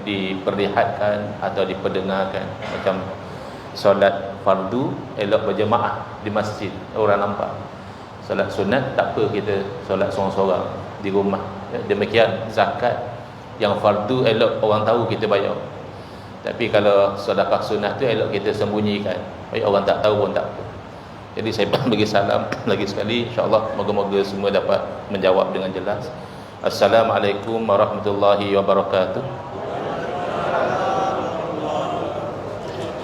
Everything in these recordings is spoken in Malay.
diperlihatkan atau diperdengarkan. Macam solat fardu elok berjemaah di masjid, orang nampak. Solat sunat tak apa kita solat seorang-seorang di rumah. Demikian zakat yang fardu elok orang tahu kita bayar. Tapi kalau sedekah sunat tu elok kita sembunyikan, supaya orang tak tahu pun tak apa. Jadi saya bagi salam lagi sekali, insya-Allah moga-moga semua dapat menjawab dengan jelas. Assalamualaikum warahmatullahi wabarakatuh.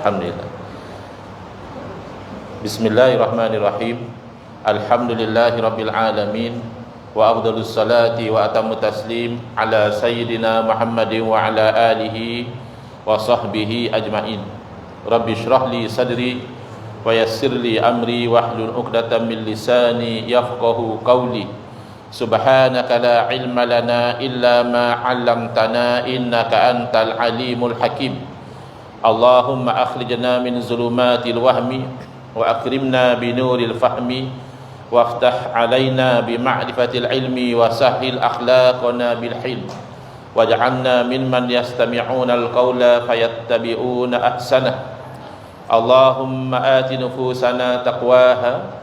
Alhamdulillah. Bismillahirrahmanirrahim. Alhamdulillahirabbil alamin wa afdhalus salati wa atammu taslim ala sayyidina Muhammadin wa ala alihi wa sahbihi ajma'in. Rabbi shrah li sadri wa yassir li amri wahlul 'uqdatam min lisani yafqahu qawli. Subhanaka la ilma lana illa ma 'allamtana innaka antal alimul hakim. Allahumma akhrijna min zulumatil wahmi wa akrimna binuril fahmi waftah 'alaina bima'rifatil ilmi wa sahhil akhlaqana bil hilm waj'alna mimman yastami'una al-qawla fayattabi'una ahsanah. Allahumma ati nufusana taqwaha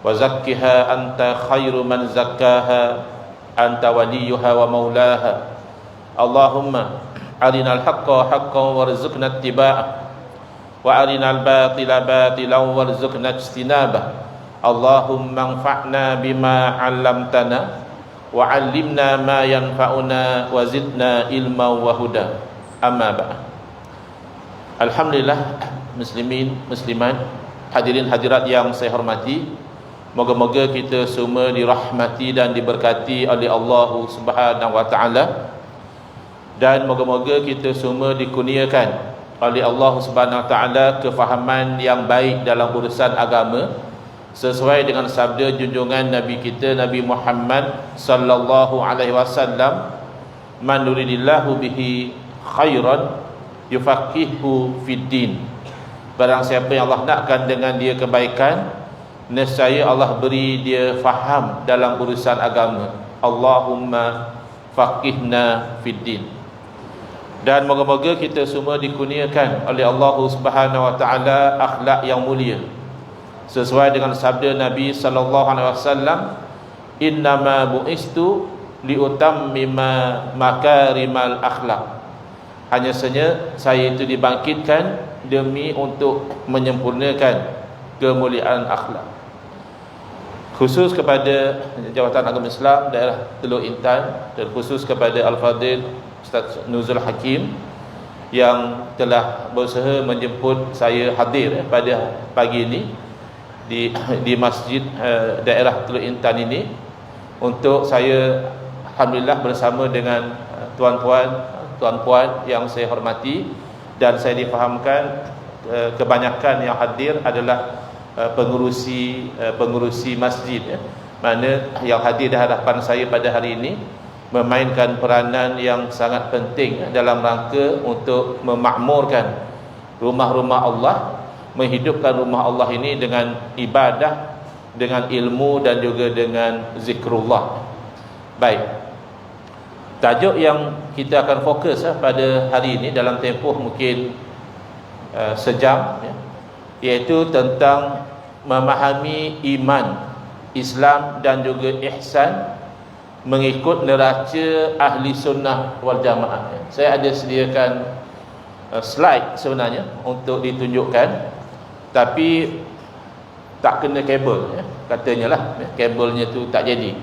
wa zakkiha anta khairu man zakkaha anta waliyuha wa maulaha. Allahumma arinal haqqa haqqan warzuqna ittiba'ah wa arinal batila batilan warzuqna ijtinabah. Allahumma anfa'na bima 'allamtana wa 'allimna ma yanfa'una wa zidna ilma wa huda. Amma ba'd. Alhamdulillah, muslimin muslimat, hadirin hadirat yang saya hormati, moga-moga kita semua dirahmati dan diberkati oleh Allah Subhanahu wa taala, dan moga-moga kita semua dikurniakan oleh Allah Subhanahu wa taala kefahaman yang baik dalam urusan agama, sesuai dengan sabda junjungan Nabi kita Nabi Muhammad sallallahu alaihi wasallam, man yuridillahu bihi khairan yufaqihuhu fid din. Barang siapa yang Allah nakkan dengan dia kebaikan, nescaya Allah beri dia faham dalam urusan agama. Allahumma faqihna fid din. Dan moga-moga kita semua dikurniakan oleh Allah Subhanahu wa taala akhlak yang mulia, sesuai dengan sabda Nabi sallallahu alaihi wasallam, innama bu'istu liutammima makarimal akhlak. Hanya saja saya itu dibangkitkan demi untuk menyempurnakan kemuliaan akhlak. Khusus kepada Jabatan Agama Islam daerah Teluk Intan, dan khusus kepada Al-Fadhil Ustaz Nuzul Hakim yang telah berusaha menjemput saya hadir pada pagi ini di masjid daerah Teluk Intan ini, untuk saya alhamdulillah bersama dengan tuan-puan yang saya hormati, dan saya difahamkan kebanyakan yang hadir adalah pengurusi masjid, mana yang hadir di hadapan saya pada hari ini memainkan peranan yang sangat penting dalam rangka untuk memakmurkan rumah-rumah Allah, menghidupkan rumah Allah ini dengan ibadah, dengan ilmu dan juga dengan zikrullah. Baik, tajuk yang kita akan fokus pada hari ini dalam tempoh mungkin sejam, iaitu tentang memahami iman, Islam dan juga ihsan mengikut neraca ahli sunnah wal jamaah. Saya ada sediakan slide sebenarnya untuk ditunjukkan, tapi tak kena kabel, katanya lah kabelnya tu tak jadi.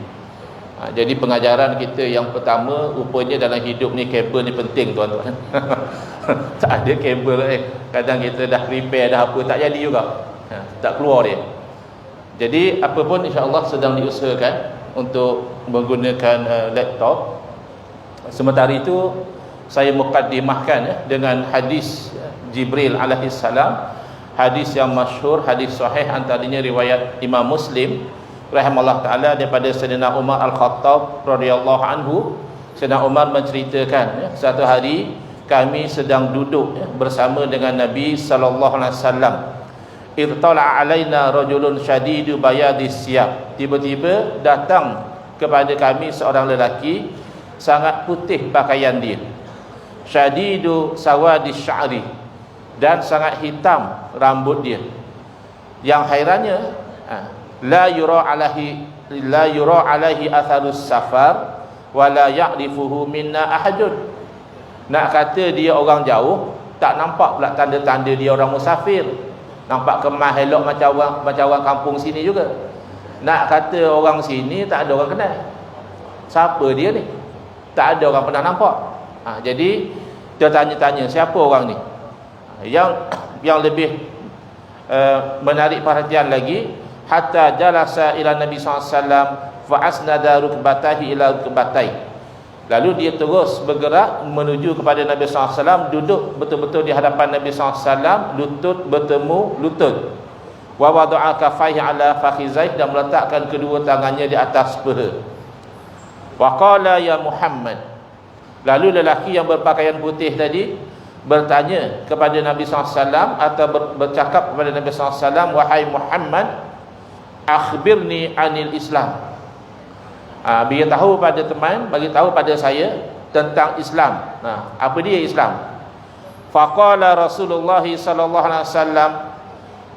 Jadi pengajaran kita yang pertama, rupanya dalam hidup ni kabel ni penting tuan-tuan. Tak ada kabel, kadang kita dah repair dah apa, tak jadi juga, tak keluar dia. Jadi apa pun insya-Allah sedang diusahakan untuk menggunakan laptop. Sementara itu saya mukaddimahkan dengan hadis Jibril alaihi salam, hadis yang masyhur, hadis sahih, antaranya riwayat Imam Muslim rahimahullah taala daripada Sayyidina Umar Al-Khattab radhiyallahu anhu. Sayyidina Umar menceritakan, satu hari kami sedang duduk bersama dengan Nabi sallallahu alaihi wasallam. Irtala alaina rajulun syadidu bayadis siyab. Tiba-tiba datang kepada kami seorang lelaki sangat putih pakaian dia. syadidu sawadi sya'ri, dan sangat hitam rambut dia. Yang hairannya, la yura alaihi atharus safar wa la ya'rifuhu minna ahadun. Nak kata dia orang jauh, tak nampak pula tanda-tanda dia orang musafir. Nampak kemas elok macam orang kampung sini juga. Nak kata orang sini, tak ada orang kenal. Siapa dia ni? Tak ada orang pernah nampak. Jadi dia tanya-tanya, siapa orang ni? Yang lebih menarik perhatian lagi, hatta jalasa ila Nabi SAW fa asnada rukbatahi ila rukbatai. Lalu dia terus bergerak menuju kepada Nabi SAW, duduk betul-betul di hadapan Nabi SAW, lutut bertemu lutut. Wa wada'a kaffaihi ala fakhizaihi, dan meletakkan kedua tangannya di atas paha. Wa qala ya Muhammad. Lalu lelaki yang berpakaian putih tadi bertanya kepada Nabi SAW, atau bercakap kepada Nabi SAW, wahai Muhammad, akhbirni anil Islam. Bagi tahu pada teman, bagi tahu pada saya tentang Islam. Apa dia Islam? Faqala Rasulullah sallallahu alaihi wasallam,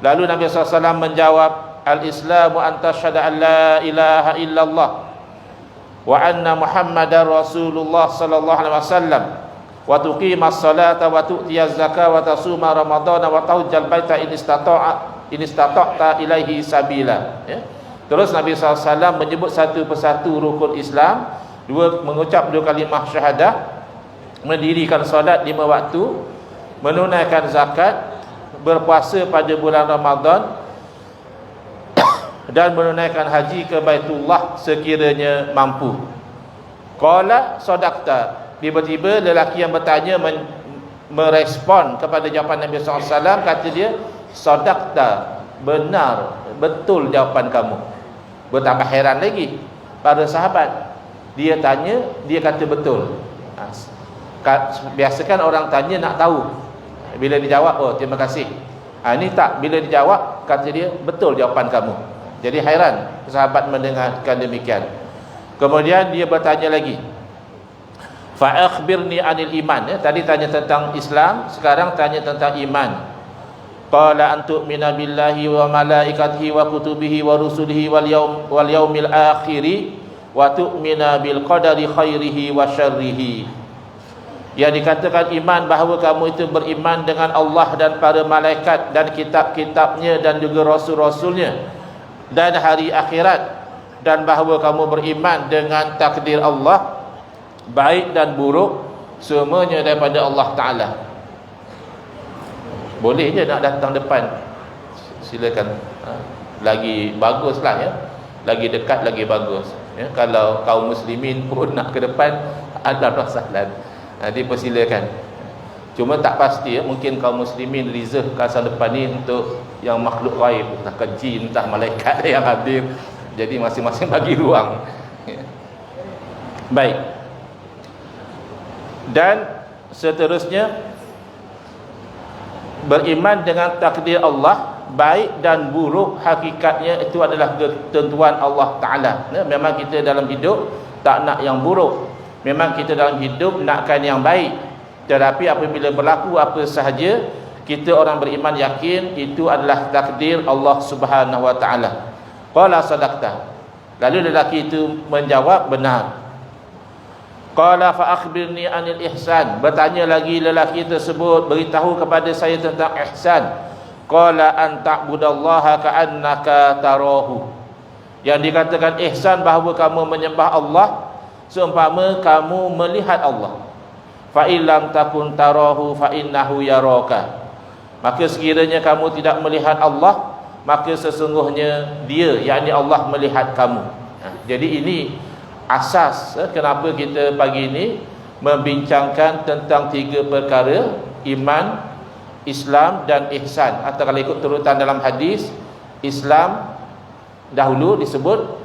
lalu Nabi SAW menjawab, al-Islamu an tashhada an la ilaha illallah wa anna Muhammadar Rasulullah sallallahu alaihi wasallam wa tuqimas salata wa tu'tiyaz zakata wa tasuma ramadhana wa tahujjal baita in istata'ta ilaihi sabila. Terus Nabi SAW menyebut satu persatu rukun Islam, mengucap 2 kalimah syahadah, mendirikan solat 5 waktu, menunaikan zakat, berpuasa pada bulan Ramadan, dan menunaikan haji ke Baitullah sekiranya mampu. Qala sadaqta. Tiba-tiba lelaki yang bertanya merespon kepada jawapan Nabi SAW, kata dia, sadaqta, benar, betul jawapan kamu. Bertambah heran lagi para sahabat. Dia tanya, dia kata betul. Biasakan orang tanya nak tahu. Bila dijawab, oh terima kasih. Ini tak, bila dijawab, kata dia, betul jawapan kamu. Jadi hairan sahabat mendengarkan demikian. Kemudian dia bertanya lagi, fa akhbirni anil iman. Tadi tanya tentang Islam, sekarang tanya tentang iman. Qala an tu'mina billahi wa malaikatihi wa kutubihi wa rusulihi wal yaumil akhiri wa tu'mina bil qadari khairihi wa syarrihi. Yang dikatakan iman, bahawa kamu itu beriman dengan Allah dan para malaikat dan kitab-kitabnya dan juga rasul-rasulnya dan hari akhirat, dan bahawa kamu beriman dengan takdir Allah, baik dan buruk, semuanya daripada Allah Ta'ala. Boleh je nak datang depan, silakan. Lagi baguslah ya, lagi dekat lagi bagus ya. Kalau kaum muslimin pun nak ke depan, ahlan wa sahlan, dipersilakan. Cuma tak pasti ya, mungkin kaum muslimin reserve kawasan depan ni untuk yang makhluk ghaib, entah jin, entah malaikat yang hadir. Jadi masing-masing bagi ruang ya. Baik. Dan seterusnya, beriman dengan takdir Allah, baik dan buruk, hakikatnya itu adalah ketentuan Allah Ta'ala. Memang kita dalam hidup tak nak yang buruk, memang kita dalam hidup nakkan yang baik. Tetapi apabila berlaku apa sahaja, kita orang beriman yakin itu adalah takdir Allah Subhanahu Wa Ta'ala. Qala sadaqta. Lalu lelaki itu menjawab, benar. Qala fa akhbirni anil ihsan. Bertanya lagi lelaki tersebut, beritahu kepada saya tentang ihsan. Qala an ta'budallaha ka'annaka tarahu. Yang dikatakan ihsan, bahawa kamu menyembah Allah seumpama kamu melihat Allah. Fa illam takun tarahu fa innahu yaraka. Maka sekiranya kamu tidak melihat Allah, maka sesungguhnya dia, yakni Allah, melihat kamu. Jadi ini asas kenapa kita pagi ini membincangkan tentang 3 perkara: iman, Islam dan ihsan. Atau kalau ikut turutan dalam hadis, Islam dahulu disebut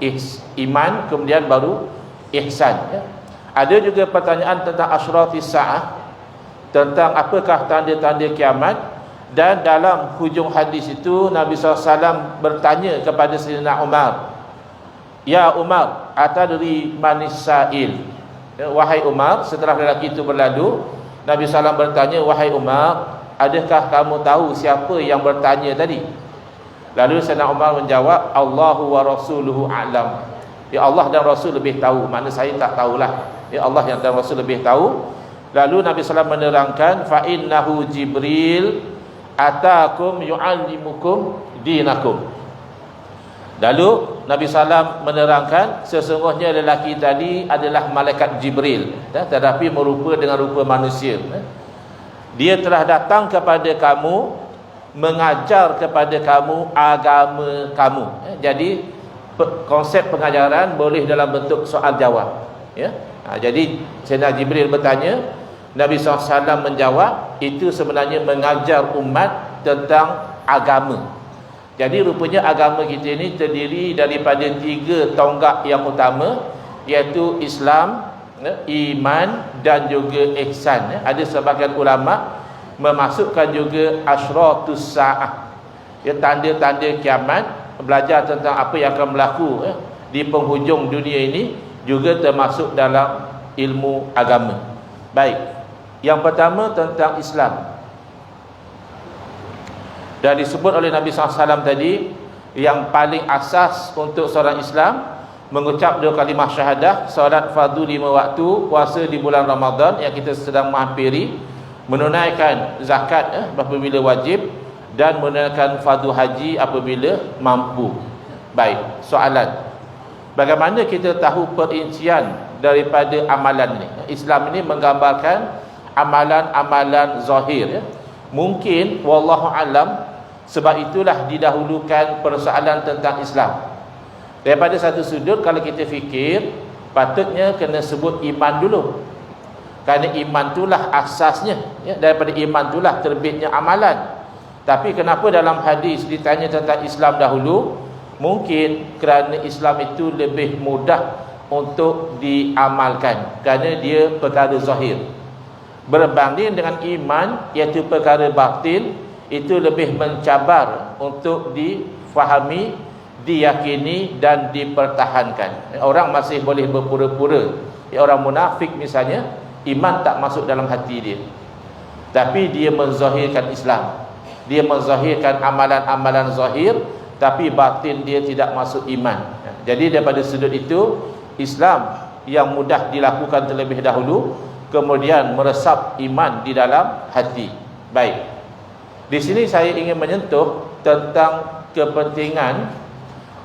iman, kemudian baru ihsan ya. Ada juga pertanyaan tentang asyratis sa'ah, tentang apakah tanda-tanda kiamat. Dan dalam hujung hadis itu Nabi SAW bertanya kepada Sayyidina Umar, ya Umar, atadri manis sa'il. Wahai Umar, setelah lelaki itu berlalu, Nabi SAW bertanya, wahai Umar, adakah kamu tahu siapa yang bertanya tadi? Lalu Sayyidina Umar menjawab, Allahu wa rasuluhu a'lam. Ya Allah dan Rasul lebih tahu. Makna saya tak tahulah. Ya Allah dan Rasul lebih tahu. Lalu Nabi SAW menerangkan, fa innahu Jibril atakum yu'allimukum dinakum. Lalu Nabi SAW menerangkan, sesungguhnya lelaki tadi adalah malaikat Jibril, tetapi merupa dengan rupa manusia. Dia telah datang kepada kamu, mengajar kepada kamu agama kamu. Jadi konsep pengajaran boleh dalam bentuk soal jawab. Jadi Sayyidina Jibril bertanya, Nabi SAW menjawab, itu sebenarnya mengajar umat tentang agama. Jadi rupanya agama kita ini terdiri daripada 3 tonggak yang utama, iaitu Islam, iman dan juga ihsan. Ada sebahagian ulama memasukkan juga asyratus sa'ah, tanda-tanda kiamat, belajar tentang apa yang akan berlaku di penghujung dunia ini, juga termasuk dalam ilmu agama. Baik, yang pertama tentang Islam. Dan disebut oleh Nabi SAW tadi, yang paling asas untuk seorang Islam mengucap 2 kalimah syahadah, solat fardu 5 waktu, puasa di bulan Ramadan yang kita sedang menghampiri, menunaikan zakat apabila wajib, dan menunaikan fardu haji apabila mampu. Baik, soalan, bagaimana kita tahu perincian daripada amalan ini? Islam ini menggambarkan amalan-amalan zahir. Mungkin wallahu alam, sebab itulah didahulukan persoalan tentang Islam. Daripada satu sudut, kalau kita fikir, patutnya kena sebut iman dulu, kerana iman itulah asasnya, daripada iman itulah terbitnya amalan. Tapi kenapa dalam hadis ditanya tentang Islam dahulu? Mungkin kerana Islam itu lebih mudah untuk diamalkan, kerana dia perkara zahir, berbanding dengan iman, iaitu perkara batin, itu lebih mencabar untuk difahami, diyakini dan dipertahankan. Orang masih boleh berpura-pura, orang munafik misalnya, iman tak masuk dalam hati dia, tapi dia menzahirkan Islam, dia menzahirkan amalan-amalan zahir, tapi batin dia tidak masuk iman. Jadi daripada sudut itu, Islam yang mudah dilakukan terlebih dahulu, kemudian meresap iman di dalam hati. Baik, di sini saya ingin menyentuh tentang kepentingan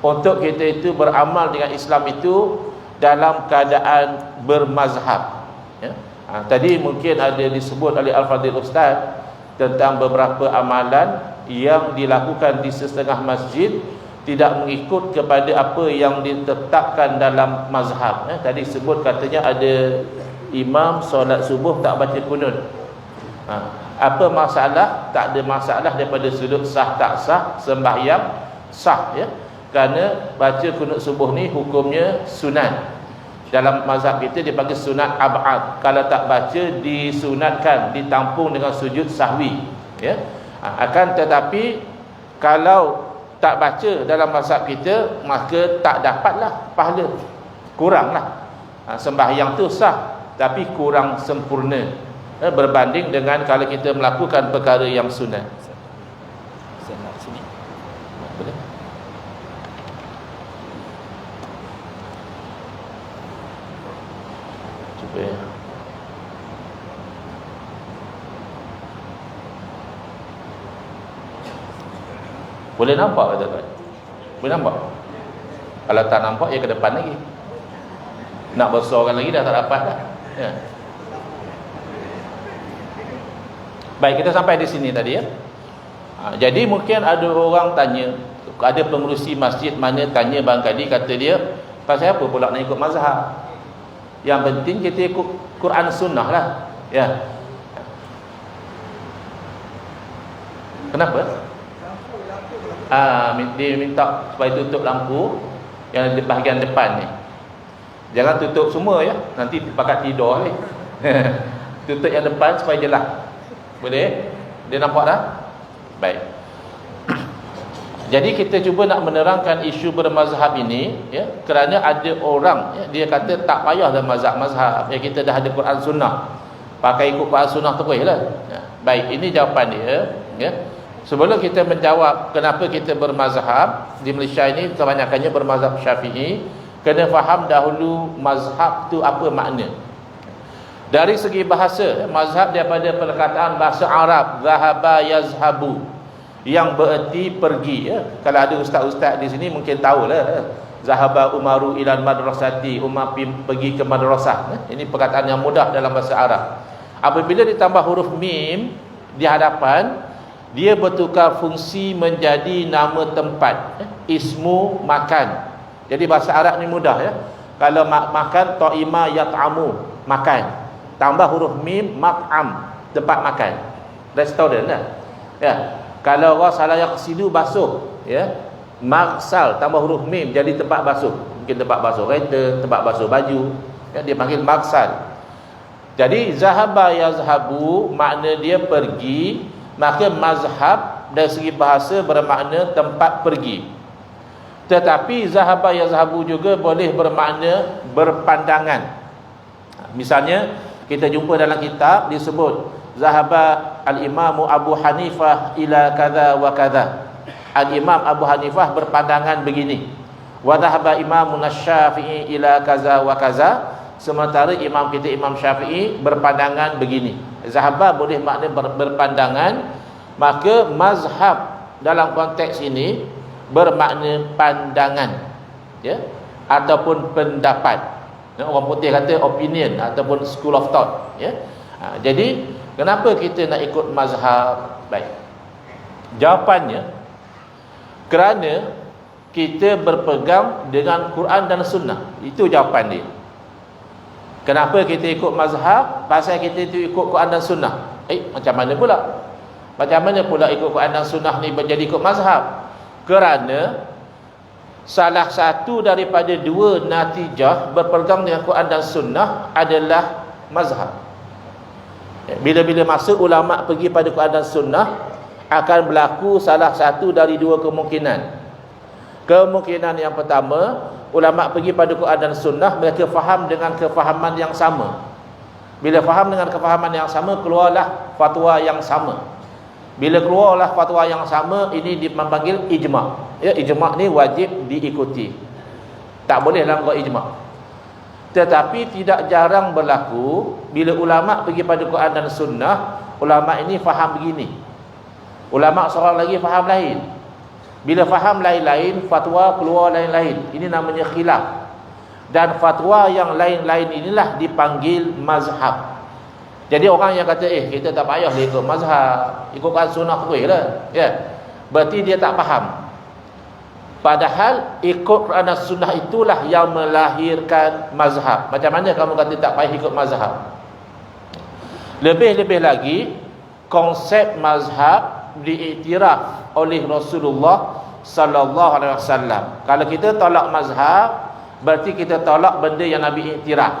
untuk kita itu beramal dengan Islam itu dalam keadaan bermazhab. Tadi mungkin ada disebut oleh Al-Fadhil Ustaz tentang beberapa amalan yang dilakukan di setengah masjid tidak mengikut kepada apa yang ditetapkan dalam mazhab. Tadi sebut katanya ada imam solat subuh tak baca kunut. Apa masalah? Tak ada masalah daripada sudut sah tak sah, sembahyang sah, kerana baca kunut subuh ni hukumnya sunat. Dalam mazhab kita dipanggil sunat ab'ad. Kalau tak baca disunatkan, ditampung dengan sujud sahwi, Akan tetapi kalau tak baca dalam mazhab kita, maka tak dapatlah pahala, kuranglah. Sembahyang tu sah tapi kurang sempurna berbanding dengan kalau kita melakukan perkara yang sunat. Saya nak sini. Boleh? Cuba ya. Boleh nampak ke tak? Boleh nampak? Kalau tak nampak, ya ke depan lagi. Nak besarkan lagi dah tak dapat dah. Baik, kita sampai di sini tadi ya. Jadi mungkin ada orang tanya, ada pengurusi masjid mana tanya barangkali, kata dia, pasal apa pula nak ikut mazhab? Yang penting kita ikut Quran sunnah lah. Kenapa? Dia minta supaya tutup lampu yang di bahagian depan ni. Jangan tutup semua nanti pakat tidur ni. Tutup yang depan supaya jelas. Boleh? Dia nampak dah? Baik. Jadi kita cuba nak menerangkan isu bermazhab ini, kerana ada orang dia kata tak payah dah mazhab-mazhab, kita dah ada Quran sunnah. pakai ikut Quran Sunnah terus lah. Baik, ini jawapan dia, ya. Sebelum kita menjawab kenapa kita bermazhab di Malaysia ini, kebanyakannya bermazhab Syafi'i, kena faham dahulu mazhab tu apa makna. Dari segi bahasa, mazhab daripada perkataan bahasa Arab zahaba yazhabu, yang bererti pergi, ya. Kalau ada ustaz-ustaz di sini mungkin tahulah, zahaba Umaru ilal madrasati, Umar pergi ke madrasah. Ini perkataan yang mudah dalam bahasa Arab. Apabila ditambah huruf mim di hadapan, dia bertukar fungsi menjadi nama tempat, ismu makan. Jadi bahasa Arab ni mudah, ya. Kalau makan, ta'ima yat'amu, makan. Tambah huruf mim, mat'am, tempat makan, restoran lah, ya. Kalau orang salah yang kesidu basuh, ya, maksal tambah huruf mim jadi tempat basuh, mungkin tempat basuh kereta, tempat basuh baju, ya, dia panggil maksal. Jadi zahaba yazhabu makna dia pergi, maka mazhab dari segi bahasa bermakna tempat pergi. Tetapi zahaba yazhabu juga boleh bermakna berpandangan. Misalnya kita jumpa dalam kitab disebut zahaba al-imamu Abu Hanifah ila kadza wa kadza. Al-Imam Abu Hanifah berpandangan begini. Wa zahaba imamun Syafi'i ila kadza wa kadza. Sementara imam kita Imam Syafi'i berpandangan begini. Zahaba boleh makna berpandangan, maka mazhab dalam konteks ini bermakna pandangan, ya, ataupun pendapat. Orang putih kata opinion ataupun school of thought, ya. Jadi kenapa kita nak ikut mazhab? Baik, jawapannya kerana kita berpegang dengan Quran dan Sunnah. Itu jawapan dia. Kenapa kita ikut mazhab? Pasal kita itu ikut Quran dan Sunnah. Macam mana pula? Macam mana pula ikut Quran dan Sunnah ni menjadi ikut mazhab? Kerana salah satu daripada dua natijah berpegang dengan Quran dan Sunnah adalah mazhab. Bila-bila masa ulama pergi pada Quran dan Sunnah, akan berlaku salah satu dari dua kemungkinan. Kemungkinan yang pertama, ulama pergi pada Quran dan Sunnah, mereka faham dengan kefahaman yang sama. Bila faham dengan kefahaman yang sama, keluarlah fatwa yang sama. Bila keluarlah fatwa yang sama, ini dipanggil ijma'. Ya, ijma' ni wajib diikuti, tak boleh langgar ijma'. Tetapi tidak jarang berlaku bila ulama pergi pada Quran dan Sunnah, ulama ini faham begini, ulama seorang lagi faham lain. Bila faham lain-lain, fatwa keluar lain-lain. Ini namanya khilaf. Dan fatwa yang lain-lain inilah dipanggil mazhab. Jadi orang yang kata kita tak payah ikut mazhab, ikutkan sunnah terus lah, ya, berarti dia tak faham. Padahal ikut Quran dan Sunnah itulah yang melahirkan mazhab. Macam mana kamu kata tak payah ikut mazhab? Lebih-lebih lagi, konsep mazhab diiktiraf oleh Rasulullah sallallahu alaihi wasallam. Kalau kita tolak mazhab, berarti kita tolak benda yang Nabi iktiraf,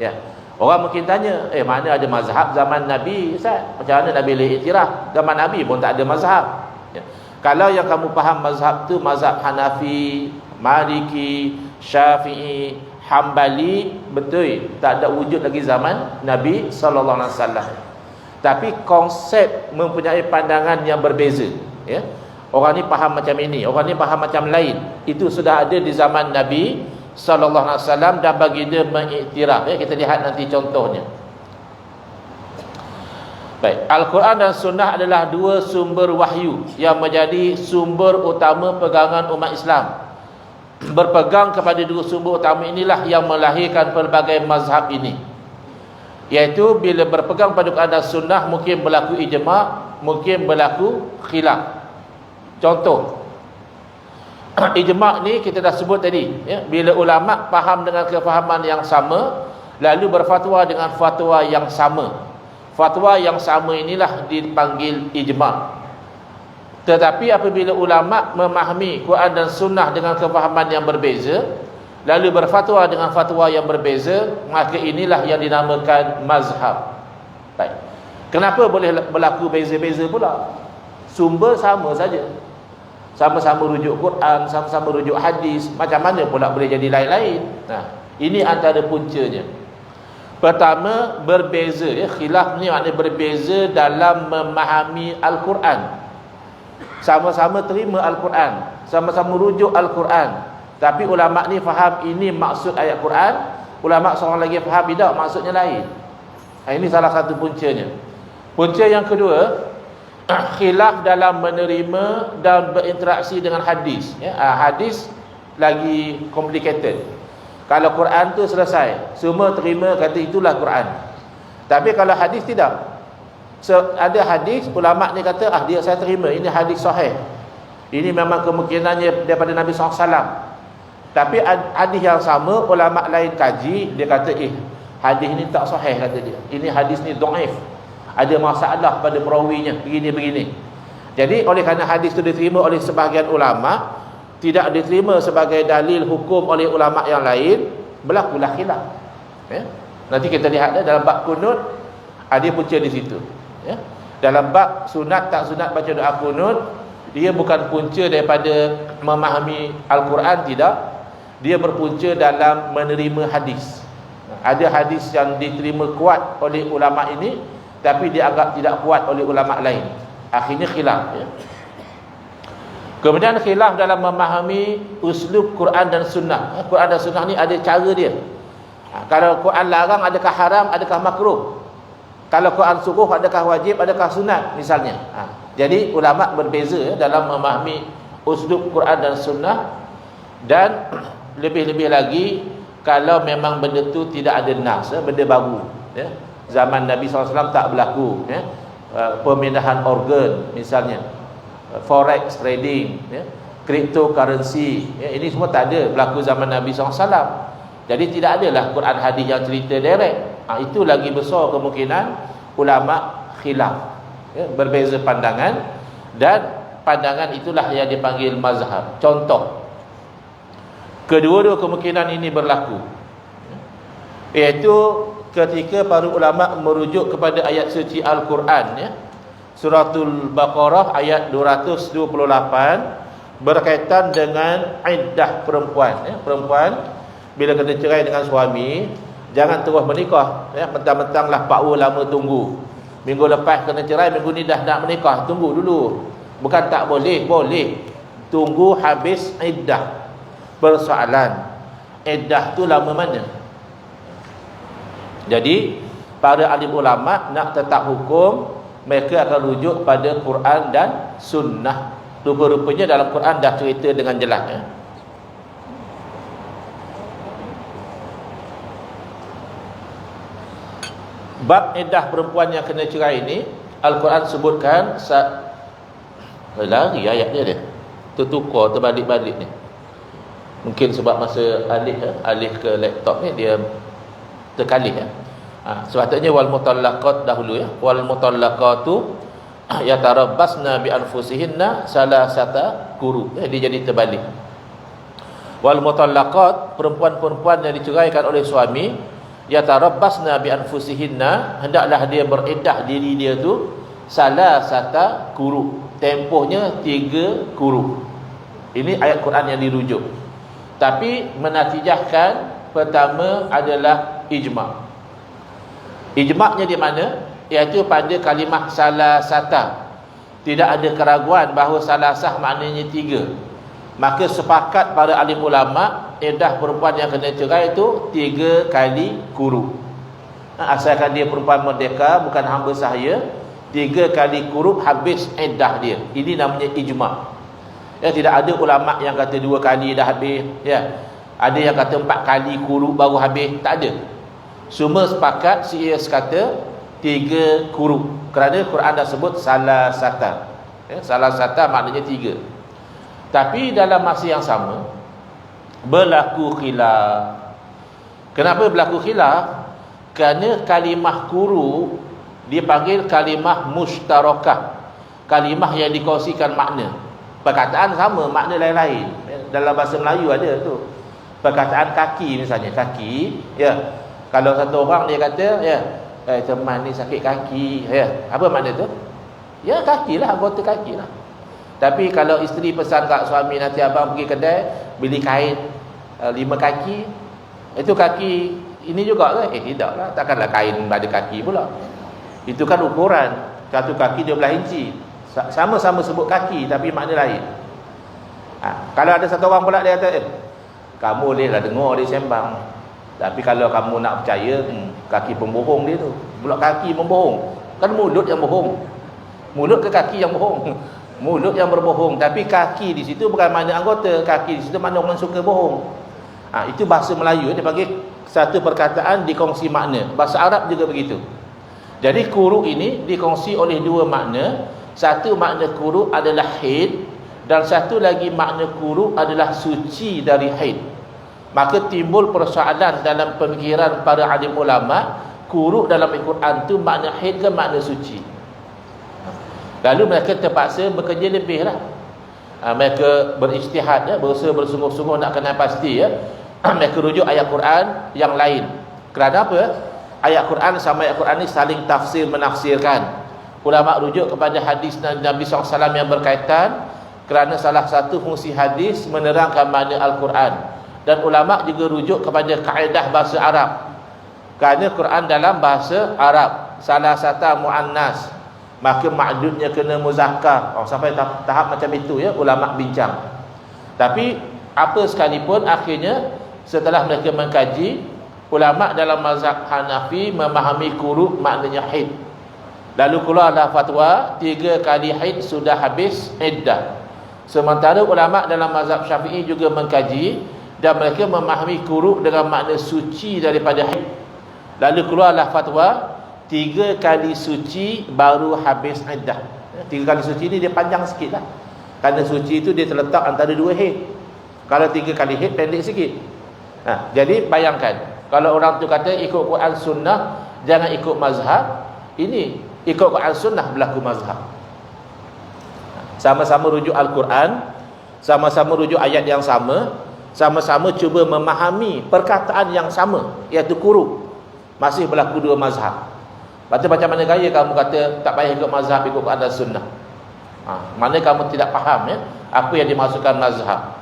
ya. Orang mungkin tanya, mana ada mazhab zaman Nabi, Ustaz? Macam mana Nabi boleh iktiraf? Zaman Nabi pun tak ada mazhab, ya. Kalau yang kamu faham mazhab tu mazhab Hanafi, Maliki, Syafi'i, Hambali, betul, tak ada wujud lagi zaman Nabi sallallahu alaihi wasallam. Tapi konsep mempunyai pandangan yang berbeza, ya. Orang ni faham macam ini, orang ni faham macam lain. Itu sudah ada di zaman Nabi sallallahu alaihi wasallam dan baginda mengiktiraf, ya. Kita lihat nanti contohnya. Baik, Al-Quran dan Sunnah adalah dua sumber wahyu yang menjadi sumber utama pegangan umat Islam. Berpegang kepada dua sumber utama inilah yang melahirkan pelbagai mazhab ini. Iaitu bila berpegang pada Quran dan Sunnah, mungkin berlaku ijma', mungkin berlaku khilaf. Contoh, ijma' ni kita dah sebut tadi, ya, bila ulama' faham dengan kefahaman yang sama, lalu berfatwa dengan fatwa yang sama. Fatwa yang sama inilah dipanggil ijma'. Tetapi apabila ulama' memahami Quran dan Sunnah dengan kefahaman yang berbeza, lalu berfatwa dengan fatwa yang berbeza, maka inilah yang dinamakan mazhab. Baik. Kenapa boleh berlaku beza-beza pula? Sumber sama saja, sama-sama rujuk Quran, sama-sama rujuk hadis, macam mana pula boleh jadi lain-lain? Nah, ini antara puncanya. Pertama, berbeza, ya. Khilaf ni maknanya berbeza dalam memahami Al-Quran. Sama-sama terima Al-Quran, sama-sama rujuk Al-Quran, tapi ulama ni faham ini maksud ayat Quran, ulama seorang lagi faham tidak, maksudnya lain. Ini salah satu puncanya. Punca yang kedua, khilaf dalam menerima dan berinteraksi dengan hadis, ya. Hadis lagi complicated. Kalau Quran tu selesai, semua terima kata itulah Quran. Tapi kalau hadis tidak. Ada hadis ulama ni kata dia saya terima, ini hadis sahih. Ini memang kemungkinannya daripada Nabi SAW. Tapi hadis yang sama ulama lain kaji, dia kata hadis ni tak sahih, kata dia. Ini hadis ni dhaif. Ada masalah pada perawinya, begini-begini. Jadi oleh kerana hadis itu diterima oleh sebahagian ulama, tidak diterima sebagai dalil hukum oleh ulama yang lain, berlakulah khilaf, ya. Nanti kita lihat dalam bab kunut ada punca di situ, ya. Dalam bab sunat tak sunat baca doa kunut, dia bukan punca daripada memahami Al-Quran, tidak. Dia berpunca dalam menerima hadis. Ada hadis yang diterima kuat oleh ulama ini, tapi dianggap tidak kuat oleh ulama lain. Akhirnya khilaf, ya. Kemudian khilaf dalam memahami uslub Quran dan Sunnah. Quran dan Sunnah ni ada cara dia. Kalau Quran larang, adakah haram, adakah makruh? Kalau Quran suruh, adakah wajib, adakah sunat, misalnya. Jadi ulama berbeza dalam memahami uslub Quran dan Sunnah. Dan lebih-lebih lagi kalau memang benda tu tidak ada nas, benda baru, ya. Zaman Nabi SAW tak berlaku, ya. Pemindahan organ misalnya, forex trading, ya, cryptocurrency, ya, ini semua tak ada berlaku zaman Nabi SAW. Jadi tidak adalah Quran hadis yang cerita direct. Itu lagi besar kemungkinan ulama khilaf, ya, berbeza pandangan, dan pandangan itulah yang dipanggil mazhab. Contoh, kedua-dua kemungkinan ini berlaku, iaitu ketika para ulama merujuk kepada ayat suci Al-Quran, ya. Suratul Baqarah ayat 228 berkaitan dengan iddah perempuan, ya. Perempuan bila kena cerai dengan suami, jangan terus menikah, ya. Mentang-mentanglah Pak Wu lama tunggu, minggu lepas kena cerai, minggu ni dah nak menikah, tunggu dulu. Bukan tak boleh, boleh. Tunggu habis iddah. Persoalan, iddah tu lama mana? Jadi para alim ulama nak tetap hukum, mereka akan rujuk pada Quran dan Sunnah. Rupa-rupanya dalam Quran dah cerita dengan jelas, ya. Bab iddah perempuan yang kena cerai ini, Al-Quran sebutkan lari ayat dia tertukar, terbalik-balik ni. Mungkin sebab masa alih ke laptop ni dia terkalih, ya. Sepatutnya wal mutallaqat dahulu, ya. Wal mutallaqatu yatarabbasna bi anfusihinna salasata quru. Dia jadi terbalik. Wal mutallaqat, perempuan-perempuan yang diceraikan oleh suami, yatarabbasna bi anfusihinna, hendaklah dia beriddah diri dia tu salasata quru, tempohnya 3 quru. Ini ayat Quran yang dirujuk. Tapi menatijahkan pertama adalah ijma'. Ijma'nya di mana? Iaitu pada kalimah salasata. Tidak ada keraguan bahawa salasah maknanya 3. Maka sepakat para alim ulama, iddah perempuan yang kena cerai itu 3 kali quru. Asalkan dia perempuan merdeka, bukan hamba sahaya, 3 kali quru habis iddah dia. Ini namanya ijma'. Ya, tidak ada ulama yang kata 2 kali dah habis, ya. Ada yang kata 4 kali quru baru habis, tak ada. Semua sepakat, CS kata 3 quru. Kerana Quran dah sebut salasata, ya, salasata maknanya 3. Tapi dalam masa yang sama berlaku khilaf. Kenapa berlaku khilaf? Kerana kalimah quru dipanggil kalimah mushtarakah, kalimah yang dikongsikan makna. Perkataan sama, makna lain-lain. Dalam bahasa Melayu ada tu. Perkataan kaki misalnya, kaki, ya. Kalau satu orang dia kata, ya, teman ni sakit kaki, ya. Apa makna tu? Ya, kakilah, anggota kakilah. Tapi kalau isteri pesan kat suami, nanti abang pergi kedai beli kain 5 kaki, itu kaki ini juga ke? Tidaklah, takkanlah kain pada kaki pula. Itu kan ukuran, satu kaki 12 inci. Sama-sama sebut kaki tapi makna lain. Kalau ada satu orang pula dia kata, kamu bolehlah dengar dia sembang, tapi kalau kamu nak percaya, kaki pembohong dia tu. Pula kaki membohong. Kan mulut yang bohong. Mulut ke kaki yang bohong? Mulut yang berbohong. Tapi kaki di situ bukan makna anggota. Kaki di situ makna orang suka bohong. Itu bahasa Melayu, dia panggil satu perkataan dikongsi makna. Bahasa Arab juga begitu. Jadi kuru ini dikongsi oleh dua makna. Satu makna kuru adalah haid, dan satu lagi makna kuru adalah suci dari haid. Maka timbul persoalan dalam pemikiran para alim ulama, kuru dalam Al-Quran tu makna haid ke makna suci. Lalu mereka terpaksa bekerja lebih lah. Mereka berijtihad, berusaha bersungguh-sungguh nak kenal pasti ya. Mereka rujuk ayat Quran yang lain. Kerana apa? Ayat Quran sama ayat Quran ni saling tafsir menafsirkan. Ulama rujuk kepada hadis Nabi SAW yang berkaitan, kerana salah satu fungsi hadis menerangkan makna Al-Quran. Dan ulama juga rujuk kepada kaedah bahasa Arab, kerana Quran dalam bahasa Arab, salah satu muannas, maka ma'dudnya kena muzakkar. Sampai tahap macam itu ya, ulama bincang. Tapi apa sekalipun, akhirnya setelah mereka mengkaji, ulama dalam mazhab Hanafi memahami kuru maknanya haid. Lalu keluarlah fatwa 3 kali haid sudah habis iddah. Sementara ulama dalam mazhab Syafi'i juga mengkaji dan mereka memahami kuru dengan makna suci daripada haid. Lalu keluarlah fatwa 3 kali suci baru habis iddah. 3 kali suci ni dia panjang sikit lah, kerana suci itu dia terletak antara 2 haid. Kalau 3 kali haid pendek sikit. Jadi bayangkan, kalau orang tu kata ikut Quran sunnah, jangan ikut mazhab. Ini ikut Quran sunnah berlaku mazhab. Sama-sama rujuk Al-Quran, sama-sama rujuk ayat yang sama, sama-sama cuba memahami perkataan yang sama, iaitu kuru. Masih berlaku 2 mazhab. Lepas tu macam mana gaya kamu kata tak payah ikut mazhab, ikut Quran dan sunnah? Mana kamu tidak faham ya apa yang dimaksudkan mazhab.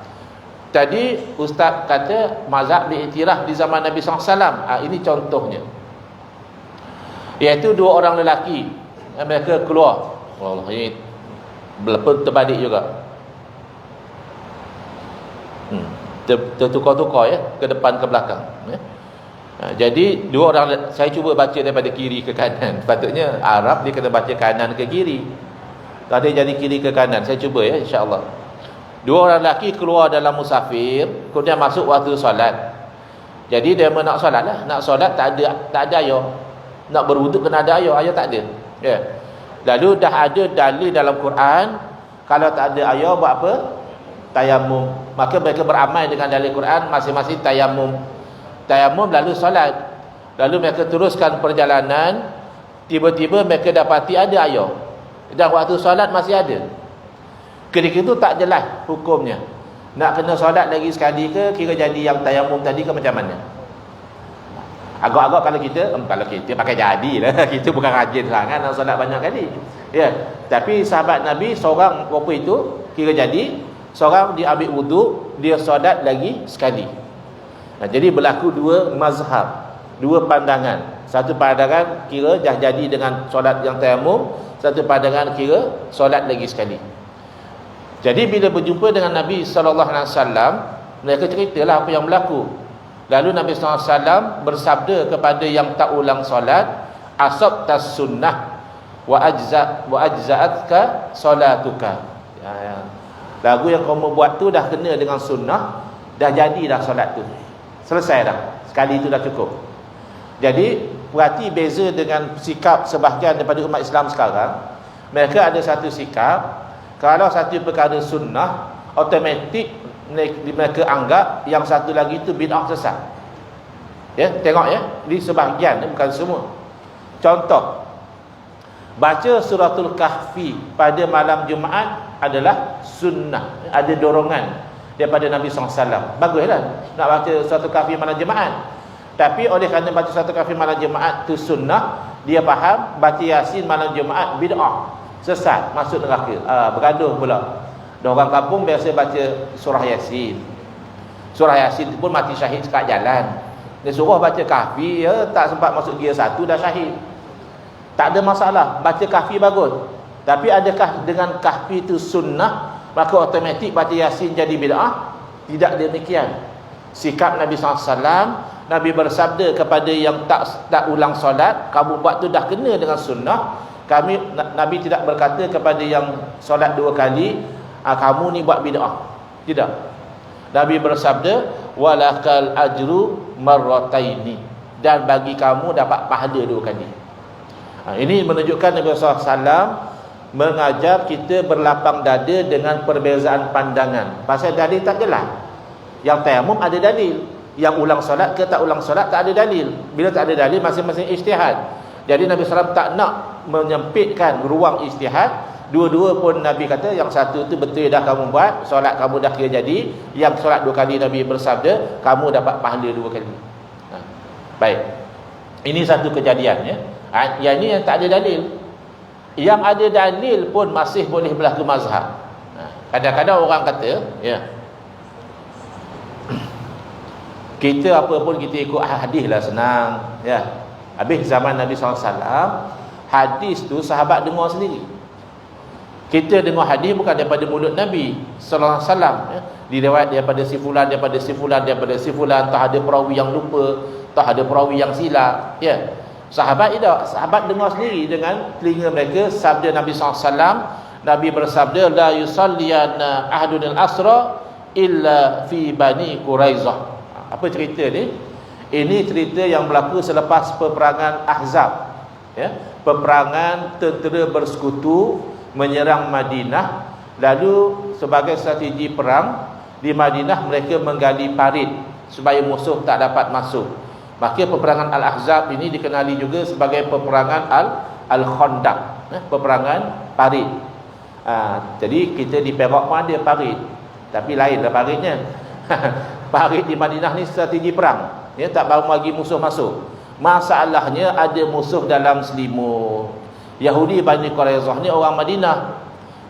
Tadi ustaz kata mazhab diiktiraf di zaman Nabi SAW. Ini contohnya, iaitu 2 orang lelaki, mereka keluar. Allah, ini terbalik juga. Tertukar-tukar ya, ke depan ke belakang ya. Jadi 2 orang, saya cuba baca daripada kiri ke kanan. Patutnya Arab dia kena baca kanan ke kiri, tadi jadi kiri ke kanan. Saya cuba ya, insya-Allah. 2 orang lelaki keluar dalam musafir, kemudian masuk waktu solat. Jadi dia nak solat lah, nak solat tak ada air. Nak berwuduk kena ada air, air tak ada ya. Lalu dah ada dalil dalam Quran, kalau tak ada air buat apa? Tayamum. Maka mereka beramal dengan dalil Quran, masing-masing tayamum. Tayamum lalu solat. Lalu mereka teruskan perjalanan, tiba-tiba mereka dapati ada air, dan waktu solat masih ada. Ketika itu tak jelas hukumnya, nak kena solat lagi sekali ke, kira jadi yang tayamum tadi ke macam mana? Agak-agak kalau kita pakai jadilah. Kita bukan rajin sangat nak solat banyak kali ya. Tapi sahabat Nabi, seorang rupa itu kira jadi, seorang dia ambil wuduk, dia solat lagi sekali. Jadi berlaku 2 mazhab, 2 pandangan. Satu pandangan kira dah jadi dengan solat yang tayamum, satu pandangan kira solat lagi sekali. Jadi bila berjumpa dengan Nabi SAW, mereka ceritalah apa yang berlaku. Lalu Nabi SAW bersabda kepada yang tak ulang solat, asabtas sunnah wa ajza'atka solatuka. Lagu yang kamu buat tu dah kena dengan sunnah, dah jadi dah solat tu, selesai dah, sekali itu dah cukup. Jadi berarti beza dengan sikap sebahagian daripada umat Islam sekarang. Mereka ada satu sikap, kalau satu perkara sunnah, automatik mereka anggap yang satu lagi itu bid'ah sesat. Ya, tengok ya, di sebahagian, bukan semua. Contoh, baca suratul Kahfi pada malam Jumaat adalah sunnah, ada dorongan daripada Nabi SAW. Baguslah nak baca suratul Kahfi malam Jumaat. Tapi oleh kerana baca suratul Kahfi malam Jumaat itu sunnah, dia faham baca Yasin malam Jumaat bid'ah, sesat, masuk neraka. Bergaduh pula. Dan orang kampung biasa baca surah Yasin. Surah Yasin pun mati syahid sekat jalan. Dia suruh baca kahfi, ya, tak sempat masuk gear 1 dah syahid. Tak ada masalah, baca kahfi bagus. Tapi adakah dengan kahfi itu sunnah, maka automatik baca yasin jadi bid'ah? Tidak demikian. Sikap Nabi SAW, Nabi bersabda kepada yang tak ulang solat, kamu buat tu dah kena dengan sunnah. Nabi tidak berkata kepada yang solat 2 kali, kamu ni buat bid'ah. Tidak. Nabi bersabda, walakal ajru marrataini, dan bagi kamu dapat pahala 2 kali. Ini menunjukkan Nabi SAW mengajar kita berlapang dada dengan perbezaan pandangan. Pasal dalil tak jelas. Yang tayamum ada dalil, yang ulang solat ke tak ulang solat tak ada dalil. Bila tak ada dalil, masing-masing ijtihad. Jadi Nabi SAW tak nak menyempitkan ruang ijtihad. Dua-dua pun Nabi kata, yang satu tu betul dah kamu buat, solat kamu dah kira jadi. Yang solat 2 kali Nabi bersabda, kamu dapat pahala 2 kali. Baik. Ini satu kejadian, ya. Yang ini yang tak ada dalil. Yang ada dalil pun masih boleh berlaku mazhab. Kadang-kadang orang kata, ya, kita apa pun kita ikut hadis lah, senang, ya. Habis zaman Nabi SAW, hadis tu sahabat dengar sendiri. Kita dengar hadis bukan daripada mulut Nabi sallallahu alaihi wasallam, ya. Diriwayat daripada si fulan, daripada si fulan, daripada si fulan, tak ada perawi yang lupa, tak ada perawi yang silap, ya. Sahabat tidak, sahabat dengar sendiri dengan telinga mereka sabda Nabi SAW. Nabi bersabda, la yusalliyanna ahadun al-asra illa fi Bani Quraizah. Apa cerita ni? Ini cerita yang berlaku selepas peperangan Ahzab, ya. Peperangan tentera bersekutu menyerang Madinah. Lalu sebagai strategi perang di Madinah, mereka menggali parit supaya musuh tak dapat masuk. Maka peperangan Al-Ahzab ini dikenali juga sebagai peperangan Al-Khandaq, peperangan parit. Jadi kita di Perak pun ada parit, tapi lainlah paritnya. Parit di Madinah ni strategi perang, ya, tak baru bagi musuh masuk. Masalahnya ada musuh dalam selimut. Yahudi Bani Quraizah ni orang Madinah.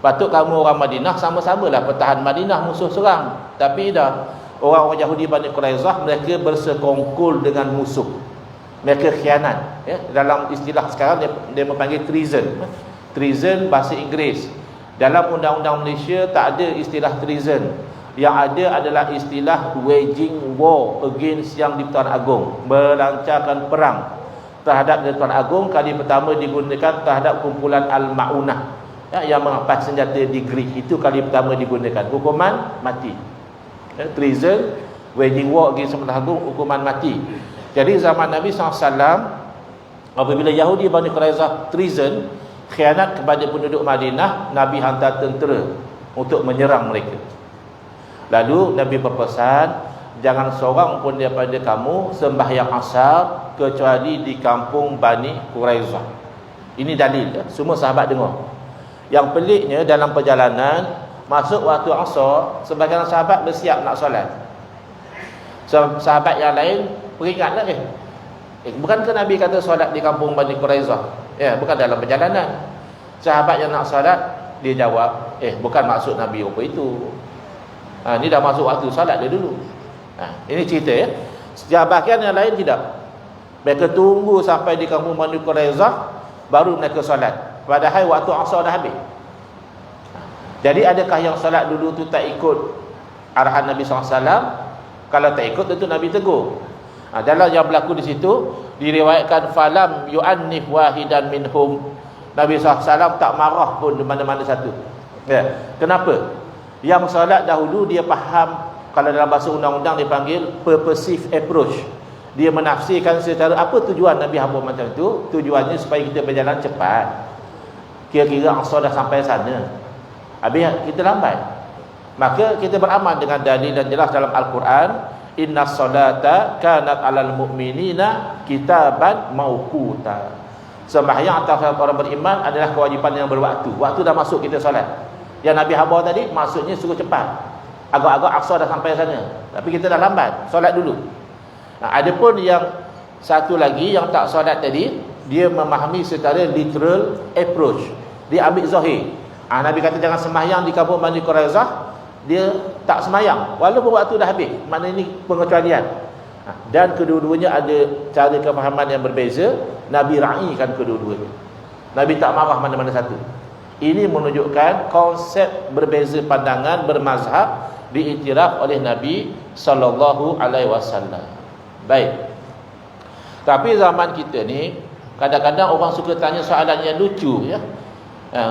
Patut kamu orang Madinah sama-samalah pertahan Madinah, musuh serang. Tapi dah, orang-orang Yahudi Bani Quraizah, mereka bersekongkol dengan musuh. Mereka khianat, ya. Dalam istilah sekarang dia memanggil treason. Treason bahasa Inggeris. Dalam undang-undang Malaysia tak ada istilah treason. Yang ada adalah istilah waging war against yang di-Pertuan Agong, melancarkan perang terhadap di-Pertuan Agong. Kali pertama digunakan terhadap kumpulan Al-Ma'unah, ya, yang mengampas senjata di Greek. Itu kali pertama digunakan, hukuman mati, ya. Treason, waging war against di-Pertuan Agong, hukuman mati. Jadi zaman Nabi SAW, apabila Yahudi Bani Quraizah treason, khianat kepada penduduk Madinah, Nabi hantar tentera untuk menyerang mereka. Lalu Nabi berpesan, jangan seorang pun daripada kamu sembahyang asar kecuali di kampung Bani Quraizah. Ini dalil, ya. Semua sahabat dengar. Yang peliknya, dalam perjalanan masuk waktu asar, sebagian sahabat bersiap nak solat. Sahabat yang lain peringatlah, bukankah Nabi kata solat di kampung Bani Quraizah? Ya, bukan dalam perjalanan. Sahabat yang nak solat, dia jawab, bukan maksud Nabi apa itu. Ni dah masuk waktu solat dia dulu. Ini cerita, ya. Sebahagian yang lain tidak. Mereka tunggu sampai di kampung Bani Quraizah baru mereka solat, padahal waktu asar dah habis. Jadi adakah yang solat dulu tu tak ikut arahan Nabi SAW? Kalau tak ikut, tentu Nabi tegur. Dalam yang berlaku di situ diriwayatkan, falam yu'annif wahidan minhum. Nabi SAW tak marah pun di mana-mana satu, ya. Kenapa? Yang solat dahulu dia faham, kalau dalam bahasa undang-undang dipanggil purposive approach. Dia menafsirkan secara apa tujuan Nabi hamba macam itu. Tujuannya supaya kita berjalan cepat. Kira-kira asar dah sampai sana, habis kita lambat. Maka kita beramal dengan dalil dan jelas dalam Al-Quran, inna salata kanat alal mu'minina kitaban mauquta. Sembahyang atas orang beriman adalah kewajipan yang berwaktu. Waktu dah masuk kita solat. Yang Nabi habar tadi maksudnya suruh cepat. Agak-agak asar dah sampai sana, tapi kita dah lambat, solat dulu. Adapun yang satu lagi yang tak solat tadi, dia memahami secara literal approach. Dia ambil zahir. Nabi kata jangan sembahyang di kampung Bani Quraizah, dia tak sembahyang walaupun waktu dah habis. Maknanya ini pengecualian. Dan kedua-duanya ada cara kefahaman yang berbeza. Nabi raikan kedua-duanya. Nabi tak marah mana-mana satu. Ini menunjukkan konsep berbeza pandangan bermazhab diiktiraf oleh Nabi sallallahu alaihi wasallam. Baik. Tapi zaman kita ni kadang-kadang orang suka tanya soalan yang lucu, ya.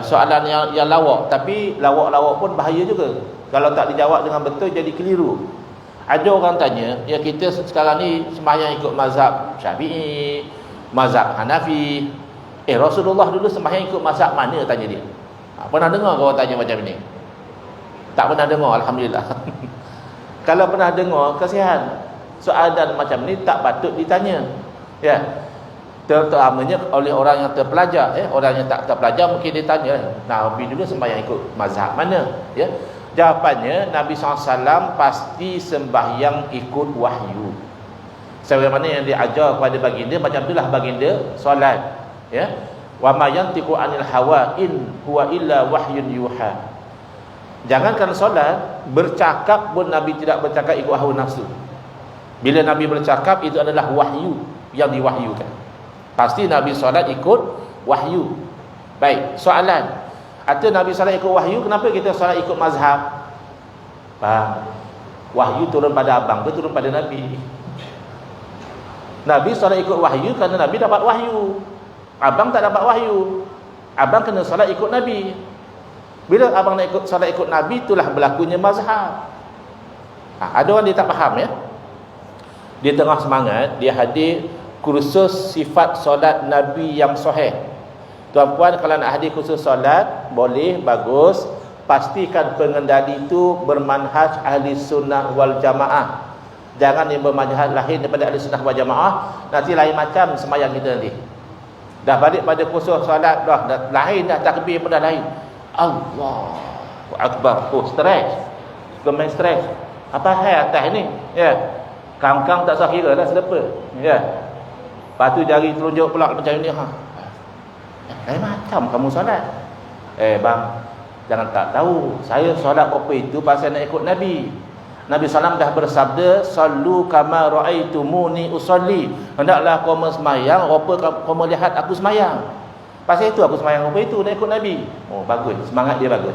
Soalan yang lawak, tapi lawak-lawak pun bahaya juga. Kalau tak dijawab dengan betul jadi keliru. Ada orang tanya, ya kita sekarang ni sembahyang ikut mazhab Syafi'i, mazhab Hanafi. Rasulullah dulu sembahyang ikut mazhab mana, tanya dia. Pernah dengar kau tanya macam ni? Tak pernah dengar, alhamdulillah. Kalau pernah dengar, kasihan. Soalan macam ni tak patut ditanya. Ya. Terutamanya oleh orang yang terpelajar, ya. Orang yang tak terpelajar mungkin dia tanya, Nabi dulu sembahyang ikut mazhab mana, ya. Jawapannya, Nabi SAW pasti sembahyang ikut wahyu. Sebagaimana yang diajar kepada baginda, macam itulah baginda solat, ya. Wa ma yantiqu 'anil hawa in huwa illa wahyun yuha. Jangankan solat, bercakap pun Nabi tidak bercakap ikut hawa nafsu. Bila Nabi bercakap, itu adalah wahyu yang diwahyukan. Pasti Nabi solat ikut wahyu. Baik, soalan, atau Nabi solat ikut wahyu, kenapa kita solat ikut mazhab? Wahyu turun pada abang ke turun pada Nabi? Nabi solat ikut wahyu kerana Nabi dapat wahyu. Abang tak dapat wahyu. Abang kena solat ikut Nabi. Bila abang nak ikut solat ikut Nabi, itulah berlakunya mazhab. Ada orang dia tak faham, ya. Dia tengah semangat, dia hadir kursus sifat solat Nabi yang sahih. Tuan-puan, kalau nak hadir kursus solat, boleh, bagus. Pastikan pengendali itu bermanhaj ahli sunnah wal jamaah. Jangan yang bermanhaj lain daripada ahli sunnah wal jamaah, nanti lain macam semayang kita nanti. Dah balik pada kursus solat, dah lain dah, takbir pun dah lain. Allahu Akbar. Stres. Main stres. Apa hal atas ni? Ya. Kang-kang tak sah kira dah selepa. Ya. Lepas tu jari telunjuk pula macam ni. Macam kamu solat. Bang, jangan tak tahu. Saya solat apa itu pasal nak ikut Nabi. Nabi SAW dah bersabda, sallu kama ra'aitumuni usolli. Hendaklah kamu semayang rupa kamu lihat aku semayang. Pasal itu aku semayang rupa itu, nak ikut Nabi. Bagus, semangat dia bagus.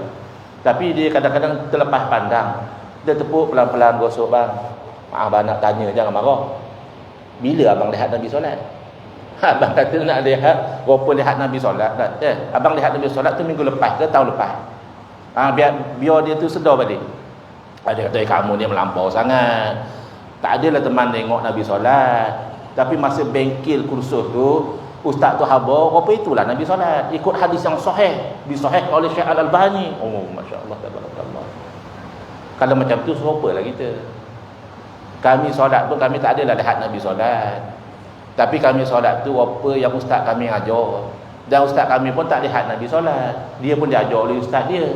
Tapi dia kadang-kadang terlepas pandang. Dia tepuk pelan-pelan, gosok, bang. Abang nak tanya, jangan marah. Bila abang lihat Nabi solat? Abang kata nak lihat rupa lihat Nabi solat. Abang lihat Nabi solat tu minggu lepas ke tahun lepas? Biar dia tu sedar balik. Ada kata kamu ni melampau sangat. Tak adalah teman tengok Nabi solat. Tapi masa bengkel kursus tu, ustaz tu habar, apa itulah Nabi solat. Ikut hadis yang sahih, disahihkan oleh Syekh Al-Albani. Masya-Allah, tabarakallah. Kalau macam tu serupalah kita. Kami solat pun kami tak adalah lihat Nabi solat. Tapi kami solat tu apa yang ustaz kami ajar. Dan ustaz kami pun tak lihat Nabi solat. Dia pun diajar oleh ustaz dia.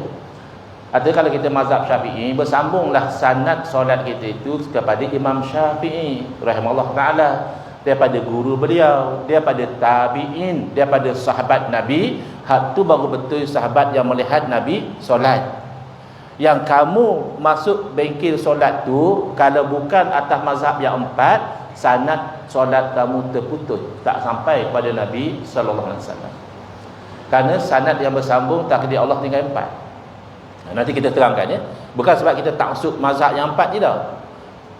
Atau kalau kita mazhab Syafi'i, bersambunglah sanad solat kita itu kepada Imam Syafi'i rahimahullah taala, daripada guru beliau, daripada tabi'in, daripada sahabat Nabi. Hak tu baru betul sahabat yang melihat Nabi solat. Yang kamu masuk bengkel solat tu, kalau bukan atas mazhab yang empat, sanad solat kamu terputus, tak sampai kepada Nabi sallallahu alaihi wasallam. Kerana sanad yang bersambung takdir Allah tinggal empat. Nanti kita terangkan, ya. Bukan sebab kita tak masuk mazhab yang empat, tidak.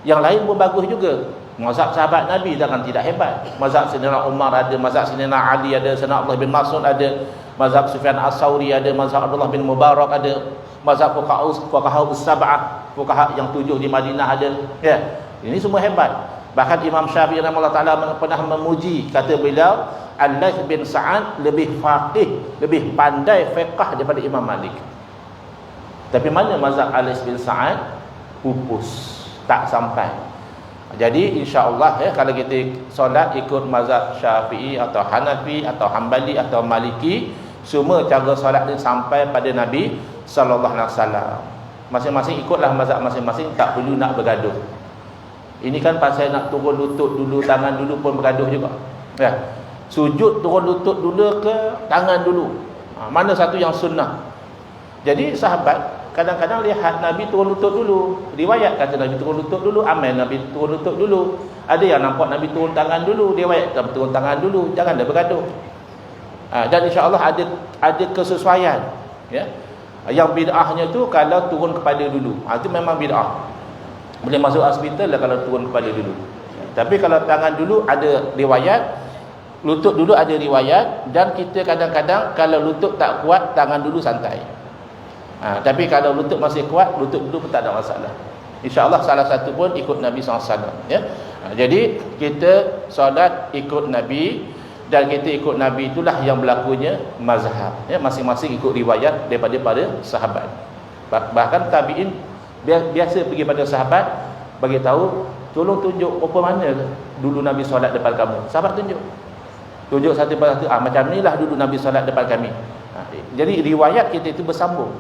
Yang lain pun bagus juga. Mazhab sahabat Nabi jangan tidak hebat. Mazhab Sayyidina Umar ada, mazhab Sayyidina Ali ada, Sayyidina Abdullah bin Mas'ud ada, mazhab Sufyan As-Sauri ada, mazhab Abdullah bin Mubarak ada, mazhab fuqaha as-sab'ah, fuqaha yang 7 di Madinah ada. Ya. Ini semua hebat. Bahkan Imam Syafi'i rahimahullah taala pernah memuji, kata beliau, Al-Laits bin Sa'ad lebih faqih, lebih pandai fiqh daripada Imam Malik. Tapi mana mazhab Al-Laits bin Sa'ad? Pupus, tak sampai. Jadi insya-Allah, ya, kalau kita solat ikut mazhab Syafi'i atau Hanafi atau Hambali atau Maliki, semua cara solat dia sampai pada Nabi sallallahu alaihi wasallam. Masing-masing ikutlah mazhab masing-masing, tak perlu nak bergaduh. Ini kan pasal nak turun lutut dulu, tangan dulu pun bergaduh juga. Ya. Sujud turun lutut dulu ke tangan dulu? Mana satu yang sunnah? Jadi sahabat kadang-kadang lihat Nabi turun lutut dulu. Riwayat kata Nabi turun lutut dulu, amal Nabi turun lutut dulu. Ada yang nampak Nabi turun tangan dulu, riwayat Nabi turun tangan dulu. Jangan dah bergaduh. Dan insya-Allah ada kesesuaian, ya. Yang bid'ahnya tu kalau turun kepala dulu. Itu memang bid'ah. Boleh masuk hospital lah kalau turun kepala dulu. Tapi kalau tangan dulu ada riwayat, lutut dulu ada riwayat, dan kita kadang-kadang kalau lutut tak kuat, tangan dulu santai. Tapi kalau lutut masih kuat, lutut dulu pun tak ada masalah. InsyaAllah salah satu pun ikut Nabi SAW, ya. Jadi kita solat ikut Nabi, dan kita ikut Nabi itulah yang berlakunya mazhab, ya. Masing-masing ikut riwayat daripada para sahabat. Bahkan tabi'in biasa pergi pada sahabat, bagi tahu, tolong tunjuk apa mana dulu Nabi solat depan kamu. Sahabat tunjuk satu persatu, macam inilah dulu Nabi solat depan kami. Jadi riwayat kita itu bersambung.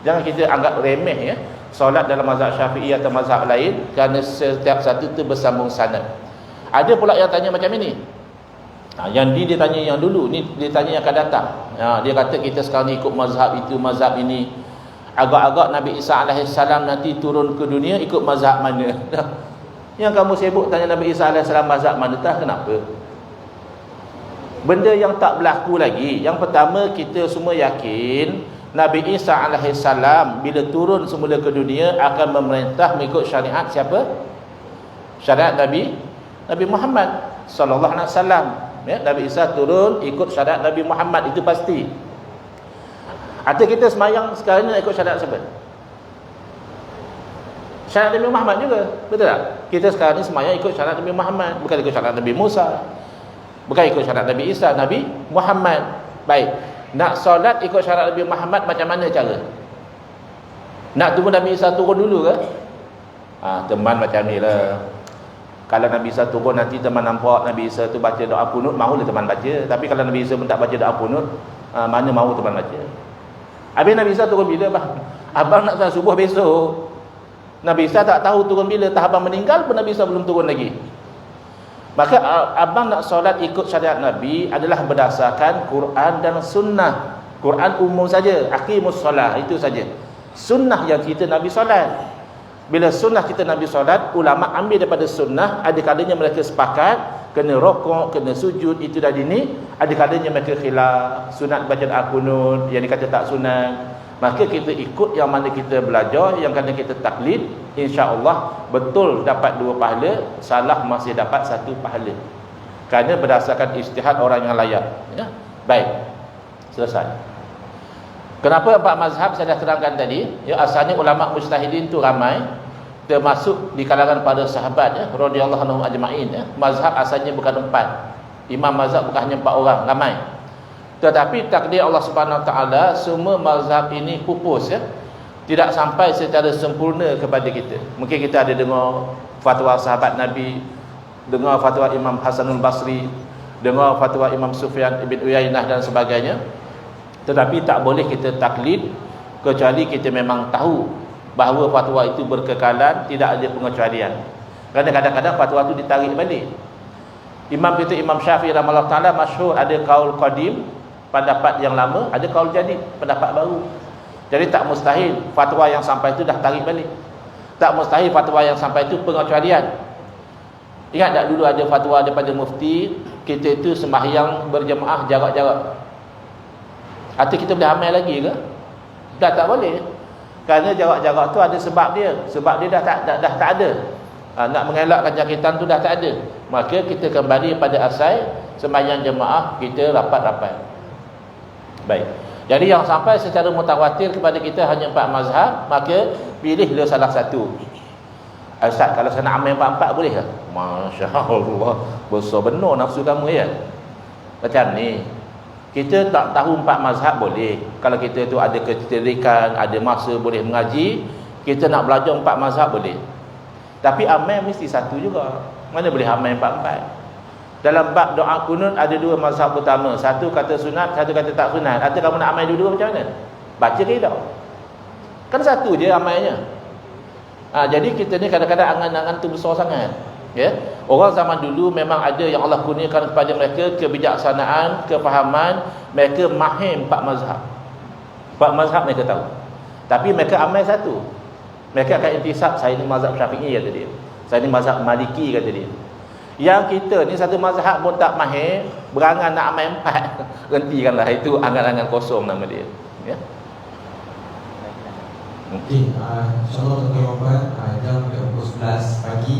Jangan kita anggap remeh, ya, solat dalam mazhab Syafi'i atau mazhab lain, kerana setiap satu itu bersambung sanad. Ada pula yang tanya macam ini. Yang dia tanya yang dulu, ni dia tanya yang akan datang. Dia kata kita sekarang ni ikut mazhab itu, mazhab ini. Agak-agak Nabi Isa AS nanti turun ke dunia ikut mazhab mana? Yang kamu sibuk tanya Nabi Isa AS mazhab mana, tak kenapa? Benda yang tak berlaku lagi. Yang pertama, kita semua yakin Nabi Isa AS bila turun semula ke dunia akan memerintah mengikut syariat siapa? Syariat Nabi Muhammad sallallahu alaihi wasallam. Ya, Nabi Isa turun ikut syariat Nabi Muhammad, itu pasti. Atau kita semayang sekarang ni ikut syariat siapa? Syariat Nabi Muhammad juga, betul tak? Kita sekarang ni semayang ikut syariat Nabi Muhammad, bukan ikut syariat Nabi Musa, bukan ikut syariat Nabi Isa, Nabi Muhammad. Baik, nak solat ikut syariat Nabi Muhammad macam mana cara? Nak tunggu Nabi Isa turun dulu ke? Teman macam ni lah. Kalau Nabi Isa turun nanti teman nampak Nabi Isa tu baca doa kunut, mahulah teman baca. Tapi kalau Nabi Isa pun tak baca doa kunut, mana mahu teman baca. Habis Nabi Isa turun bila, bang? Abang nak solat subuh besok. Nabi Isa tak tahu turun bila, tak abang meninggal pun Nabi Isa belum turun lagi. Maka abang nak solat ikut syariat Nabi adalah berdasarkan Quran dan sunnah. Quran umum saja, aqimus solat, itu saja. Sunnah yang kita Nabi solat. Bila sunnah kita Nabi solat, ulama ambil daripada sunnah. Ada kalanya mereka sepakat kena rokok, kena sujud, itu dan ini. Ada kalanya mereka khilaf, sunat baca doa kunut, yang dikata tak sunat. Maka kita ikut yang mana kita belajar, yang kena kita taklid, insya-Allah betul dapat 2 pahala, salah masih dapat 1 pahala. Kerana berdasarkan ijtihad orang yang layak, ya. Baik. Selesai. Kenapa 4 mazhab saya dah terangkan tadi? Ya, asalnya ulama mujtahidin tu ramai, termasuk di kalangan para sahabat, ya, radhiyallahu anhum ajma'in, ya. Mazhab asalnya bukan 4. Imam mazhab bukan hanya 4 orang, ramai. Tetapi takdir Allah Subhanahu Wa Taala, semua mazhab ini pupus, ya. Tidak sampai secara sempurna kepada kita. Mungkin kita ada dengar fatwa sahabat Nabi, dengar fatwa Imam Hasanul Basri, dengar fatwa Imam Sufyan ibn Uyainah dan sebagainya. Tetapi tak boleh kita taklid kecuali kita memang tahu bahawa fatwa itu berkekalan, tidak ada pengecualian. Kerana kadang-kadang fatwa itu ditarik balik. Imam kita, Imam Syafi'i rahimahullah ta'ala, masyhur ada kaul qadim, pendapat yang lama, ada kaul jadid, pendapat baru. Jadi tak mustahil fatwa yang sampai itu dah tarik balik. Tak mustahil fatwa yang sampai itu pengecualian. Ingat tak dulu ada fatwa daripada mufti, kita itu sembahyang berjemaah jarak-jarak. Atau kita boleh amal lagi ke? Dah tak boleh. Kerana jarak-jarak tu ada sebab dia. Sebab dia dah tak ada. Nak mengelakkan jangkitan tu dah tak ada. Maka kita kembali pada asal sembahyang jemaah kita rapat-rapat. Baik. Jadi yang sampai secara mutawatir kepada kita hanya 4 mazhab, maka pilihlah salah satu. Ustaz, kalau saya nak amal 4-4 boleh ke? Masya-Allah, besar benar nafsu kamu, ya. Macam ni. Kita tak tahu 4 mazhab boleh. Kalau kita tu ada ketertarikan, ada masa boleh mengaji, kita nak belajar 4 mazhab boleh. Tapi amal mesti satu juga. Mana boleh amal 4-4? Dalam bab doa kunut ada 2 mazhab utama. Satu kata sunat, satu kata tak sunat. Atau kamu nak amal dua-dua macam mana? Baca ke tak? Kan satu je amalnya. Jadi kita ni kadang-kadang angan-angan tu besar sangat. Ya, orang zaman dulu memang ada yang Allah kurniakan kepada mereka kebijaksanaan, kefahaman, mereka mahir 4 mazhab. 4 mazhab mereka tahu. Tapi mereka amal satu. Mereka akan intisab, saya ni mazhab Syafi'i kata dia, saya ni mazhab Maliki kata dia. Yang kita ni satu mazhab pun tak mahir, berangan nak amal 4. Hentikanlah, itu angan-angan kosong nama dia. Ya. Okey, insyaAllah tuan-tuan jam pukul 11 pagi.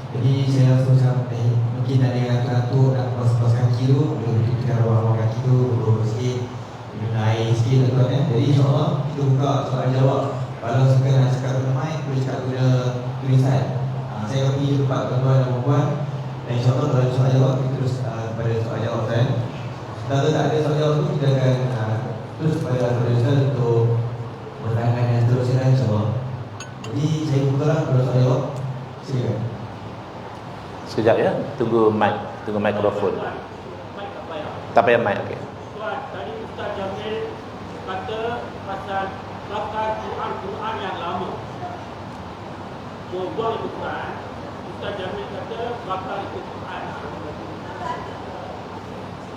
Jadi saya rasa mungkin ada yang teratur dan pas-pas kaki tu, boleh kita ruang kaki tu, duduk sikit, minum air sikit tuan-tuan ya. Jadi insyaAllah kita buka soalan jawab. Kalau suka nak cakap guna mic, boleh cakap guna tulisan. Saya bagi tempat tuan-tuan dan puan. Dan insyaAllah kalau ada soalan jawab, kita terus pada soalan jawab kan. Kalau tak ada soalan jawab tu, kita akan terus pada tulisan untuk bertanyakan dan seterusnya insyaAllah. Jadi saya buka lah kalau soalan jawab. Silakan. Sekejap ya, tunggu mikrofon. Tak payah mic, okey. Tadi Ustaz Jamil kata pasal bakar Quran yang lama. Buang itu Quran. Ustaz Jamil kata bakar itu Quran.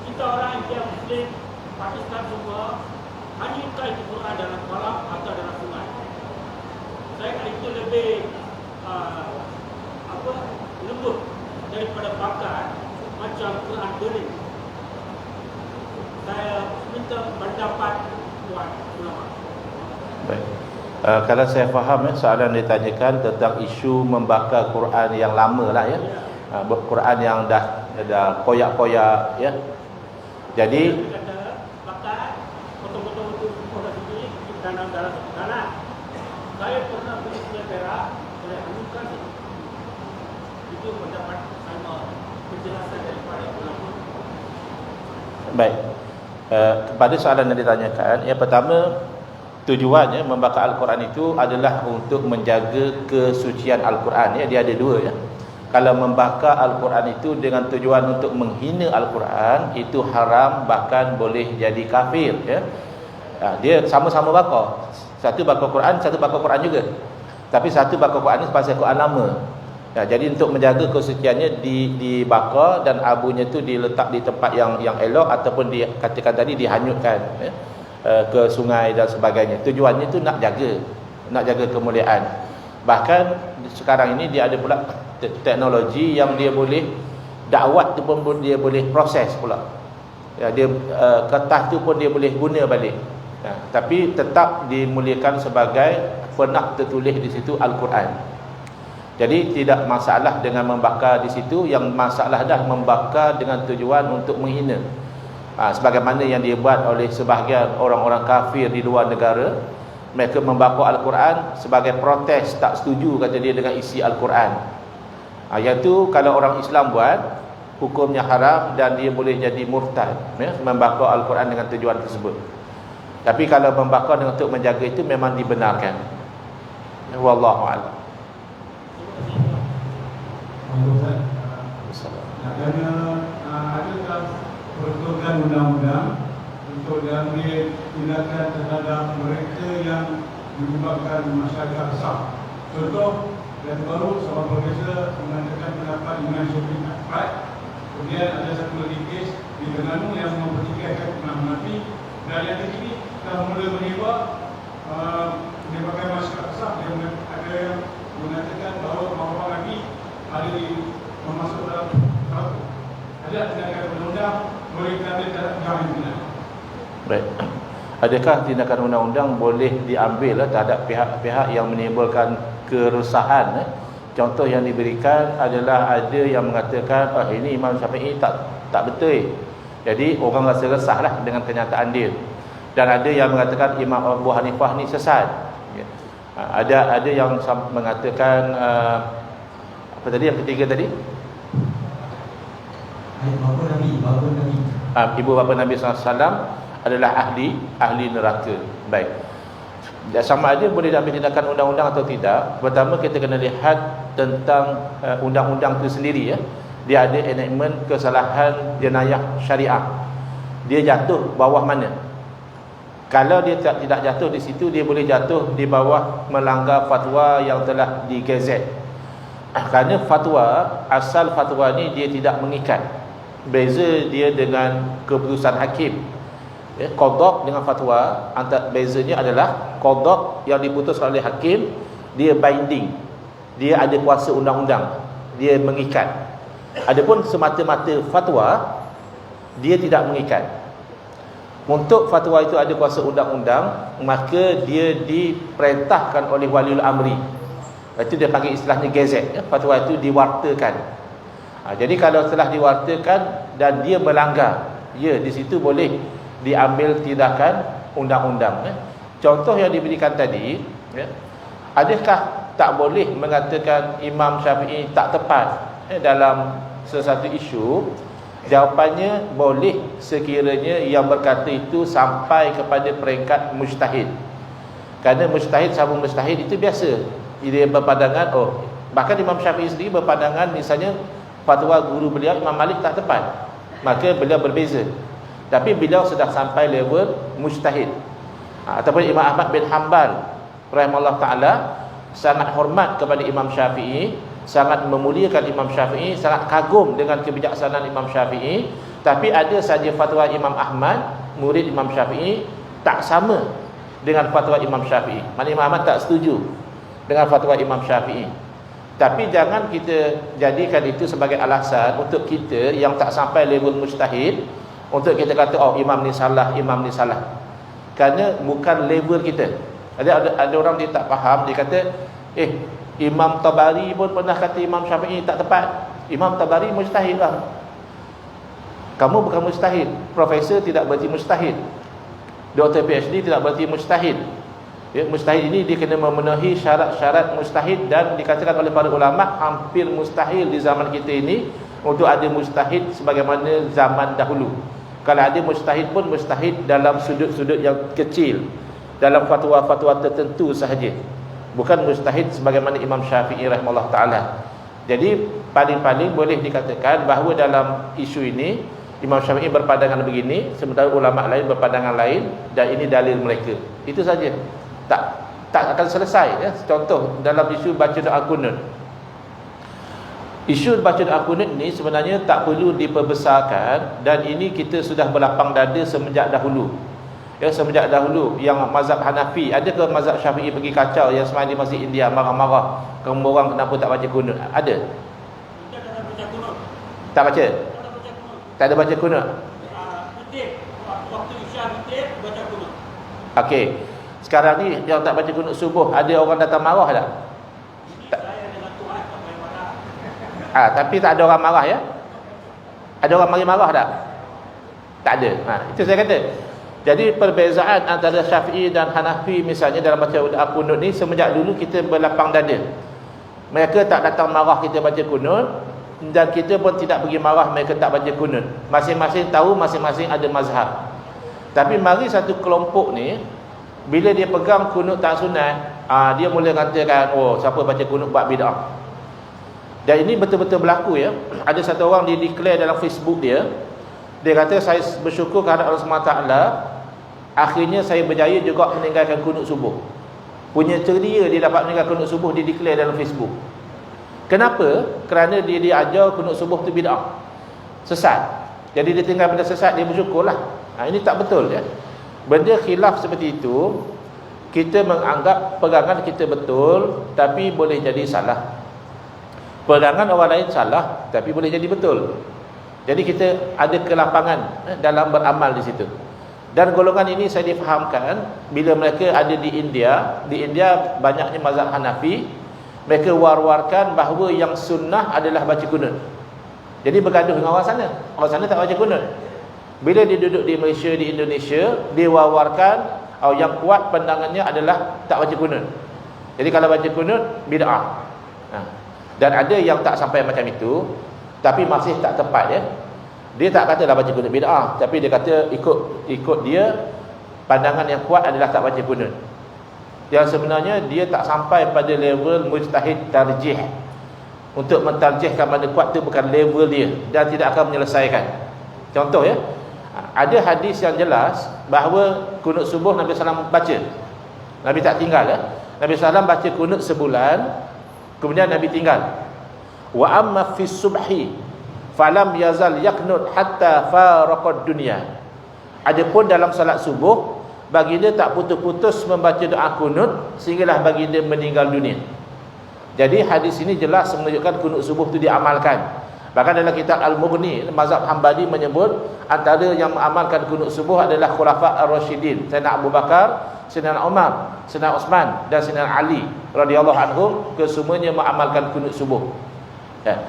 Kita orang yang Muslim Pakistan semua hanyutkan itu Quran dalam kolam atau dalam sungai. Saya kata itu lebih lembut daripada bakar macam Quran burning. Saya minta pendapat tuan ulama. Baik. Kalau saya faham soalan ditanyakan tentang isu membakar Quran yang lama lah ya. Quran yang dah koyak-koyak ya. Jadi kata bakar potong-potong itu semua sini dalam tanah. Saya pernah beli perak, saya anukan itu pendapat saya, penjelasan daripada ulama. baik. Kepada soalan yang ditanyakan, yang pertama, tujuannya membakar Al-Quran itu adalah untuk menjaga kesucian Al-Quran ya. Dia ada dua ya. Kalau membakar Al-Quran itu dengan tujuan untuk menghina Al-Quran, itu haram, bahkan boleh jadi kafir ya. Dia sama-sama bakar. Satu bakar Quran, satu bakar Quran juga. Tapi satu bakar Quran ni pasal Quran lama. Ya, jadi untuk menjaga kesuciannya dibakar dan abunya tu diletak di tempat yang elok, ataupun katakan tadi dihanyutkan ya, ke sungai dan sebagainya. Tujuannya tu nak jaga kemuliaan. Bahkan sekarang ini dia ada pula teknologi yang dia boleh dakwat tu pun dia boleh proses pula. Ya, dia kertas tu pun dia boleh guna balik. Ya, tapi tetap dimuliakan sebagai pernah tertulis di situ Al-Quran. Jadi tidak masalah dengan membakar di situ, yang masalah dah membakar dengan tujuan untuk menghina. Sebagaimana yang dibuat oleh sebahagian orang-orang kafir di luar negara. Mereka membakar Al-Quran sebagai protes, tak setuju kata dia dengan isi Al-Quran. Yang tu kalau orang Islam buat, hukumnya haram dan dia boleh jadi murtad ya, membakar Al-Quran dengan tujuan tersebut. Tapi kalau membakar dengan untuk menjaga itu memang dibenarkan. Wallahu a'lam. Adakah peruntukan undang-undang untuk diambil tindakan terhadap mereka yang menyebabkan masyarakat besar? Contoh yang baru, seorang profesor mengatakan pendapat dengan Syekh Ahmad. Kemudian ada satu lagi kes di Terengganu yang mempertikaikan pernah mati, dan yang ketiga telah mula menyebar menyebabkan masyarakat besar. Yang ada yang mengatakan bahawa bahawa Nabi ada memasuk dalam satu. Ada tindakan undang-undang boleh diambil dalam undang-undang. Baik. Adakah tindakan undang-undang boleh diambil terhadap pihak-pihak yang menimbulkan keresahan? Contoh yang diberikan adalah ada yang mengatakan ini Imam Syafi'i tak betul. Jadi orang rasa resahlah dengan kenyataan dia. Dan ada yang mengatakan Imam Abu Hanifah ni sesat. Ada yang mengatakan apa tadi yang ketiga tadi? Ibu bapa Nabi SAW adalah ahli neraka. Baik. Sama ada boleh diambil tindakan undang-undang atau tidak. Pertama kita kena lihat tentang undang-undang itu sendiri ya. Dia ada enactment kesalahan jenayah syariah. Dia jatuh bawah mana? Kalau dia tidak jatuh di situ, dia boleh jatuh di bawah melanggar fatwa yang telah digazet. Kerana fatwa, asal fatwa ni dia tidak mengikat. Beza dia dengan keputusan hakim. Qadha dengan fatwa, antara bezanya adalah qadha yang diputus oleh hakim, dia binding, dia ada kuasa undang-undang, dia mengikat. Adapun semata-mata fatwa, dia tidak mengikat. Untuk fatwa itu ada kuasa undang-undang, maka dia diperintahkan oleh waliul amri. Itu dia panggil istilahnya gazette, fatwa itu diwartakan. Jadi kalau telah diwartakan dan dia melanggar, di situ boleh diambil tindakan undang-undang. Contoh yang diberikan tadi, adakah tak boleh mengatakan Imam Syafi'i tak tepat dalam sesuatu isu? Jawapannya boleh sekiranya yang berkata itu sampai kepada peringkat mujtahid. Kerana mujtahid sama mujtahid itu biasa, dia berpandangan, bahkan Imam Syafi'i sendiri berpandangan misalnya fatwa guru beliau Imam Malik tak tepat, maka beliau berbeza. Tapi beliau sudah sampai level mujtahid. Ataupun Imam Ahmad bin Hanbal rahimahullah ta'ala sangat hormat kepada Imam Syafi'i, sangat memuliakan Imam Syafi'i, sangat kagum dengan kebijaksanaan Imam Syafi'i. Tapi ada saja fatwa Imam Ahmad, murid Imam Syafi'i, tak sama dengan fatwa Imam Syafi'i. Maknanya Imam Ahmad tak setuju dengan fatwa Imam Syafi'i. Tapi jangan kita jadikan itu sebagai alasan untuk kita yang tak sampai level mujtahid, untuk kita kata imam ni salah, imam ni salah. Kerana bukan level kita. Ada orang dia tak faham, dia kata Imam Tabari pun pernah kata Imam Syafi'i tak tepat. Imam Tabari mujtahid lah. Kamu bukan mujtahid. Profesor tidak berarti mujtahid. Doktor PhD tidak berarti mujtahid. Mujtahid ini dia kena memenuhi syarat-syarat mujtahid, dan dikatakan oleh para ulama hampir mustahil di zaman kita ini untuk ada mujtahid sebagaimana zaman dahulu. Kalau ada mujtahid pun mujtahid dalam sudut-sudut yang kecil, dalam fatwa-fatwa tertentu sahaja, bukan mujtahid sebagaimana Imam Syafi'i rahimahullah ta'ala. Jadi paling-paling boleh dikatakan bahawa dalam isu ini Imam Syafi'i berpandangan begini, sementara ulama lain berpandangan lain, dan ini dalil mereka. Itu saja. Tak akan selesai. Contoh dalam isu baca doa kunut. Isu baca doa kunut ni sebenarnya tak perlu diperbesarkan, dan ini kita sudah berlapang dada semenjak dahulu. Semenjak dahulu yang mazhab Hanafi, ada ke mazhab Syafi'i pergi kacau yang semalam di Masjid India, marah-marah kamu orang kenapa tak baca kunut? Ada? Tak baca? Tak ada baca kunut? Waktu Isya betul baca kunut. Okey. Sekarang ni yang tak baca kunut subuh, ada orang datang marah tak? Saya dengan Tuhan tak main marah. Tapi tak ada orang marah, ya? Ada orang mari marah tak? Tak ada. Itu saya kata. Jadi perbezaan antara Syafi'i dan Hanafi misalnya dalam baca doa kunut ni, semenjak dulu kita berlapang dada. Mereka tak datang marah kita baca kunut, dan kita pun tidak pergi marah mereka tak baca kunut. Masing-masing tahu, masing-masing ada mazhab. Tapi mari satu kelompok ni, bila dia pegang kunut tak sunat, dia mula katakan, siapa baca kunut buat bid'ah. Dan ini betul-betul berlaku, ya. Ada satu orang dia declare dalam Facebook dia kata, saya bersyukur kepada Allah SWT, akhirnya saya berjaya juga meninggalkan kunut subuh. Punya ceria dia dapat meninggalkan kunut subuh, dia declare dalam Facebook. Kenapa? Kerana dia ajar kunut subuh tu bid'ah, sesat. Jadi dia tinggal benda sesat, dia bersyukurlah. Ini tak betul, ya. Benda khilaf seperti itu, kita menganggap pegangan kita betul, tapi boleh jadi salah. Pegangan orang lain salah, tapi boleh jadi betul. Jadi kita ada kelapangan dalam beramal di situ. Dan golongan ini saya difahamkan bila mereka ada di India banyaknya mazhab Hanafi, mereka war-warkan bahawa yang sunnah adalah baca kunut. Jadi bergaduh dengan orang sana. Orang sana tak baca kunut. Bila dia duduk di Malaysia, di Indonesia, dia war-warkan yang kuat pandangannya adalah tak baca kunut. Jadi kalau baca kunut bid'ah. Dan ada yang tak sampai macam itu, tapi masih tak tepat, ya. Dia tak kata dah baca kunut bid'ah, tapi dia kata ikut dia pandangan yang kuat adalah tak baca kunut. Yang sebenarnya dia tak sampai pada level mujtahid tarjih. Untuk mentarjihkan mana kuat tu bukan level dia, dan tidak akan menyelesaikan. Contoh, ya, ada hadis yang jelas bahawa kunut subuh Nabi SAW baca. Nabi tak tinggal, ya. Nabi SAW baca kunut sebulan, kemudian Nabi tinggal. Wa amma fi subhi falam yazal yaknut hatta faraqad dunya. Adapun dalam salat subuh, baginda tak putus-putus membaca doa kunut sehinggalah baginda meninggal dunia. Jadi hadis ini jelas menunjukkan kunut subuh itu diamalkan. Bahkan dalam kitab Al-Mughni, mazhab Hambali menyebut antara yang mengamalkan kunut subuh adalah Khulafa Ar-Rasyidin, Sayyidina Abu Bakar, Sayyidina Umar, Sayyidina Uthman dan Sayyidina Ali radhiyallahu anhum, kesemuanya mengamalkan kunut subuh. Ya.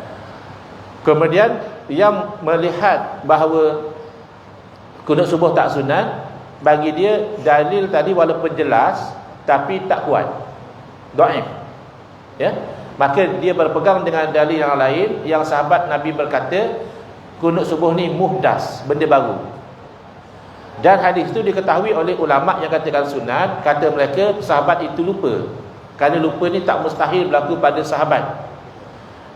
Kemudian yang melihat bahawa kunut subuh tak sunat, bagi dia dalil tadi walaupun jelas tapi tak kuat, dhaif. Ya, maka dia berpegang dengan dalil yang lain yang sahabat Nabi berkata kunut subuh ni muhdas, benda baru. Dan hadis itu diketahui oleh ulama yang katakan sunat, kata mereka sahabat itu lupa. Kerana lupa ni tak mustahil berlaku pada sahabat.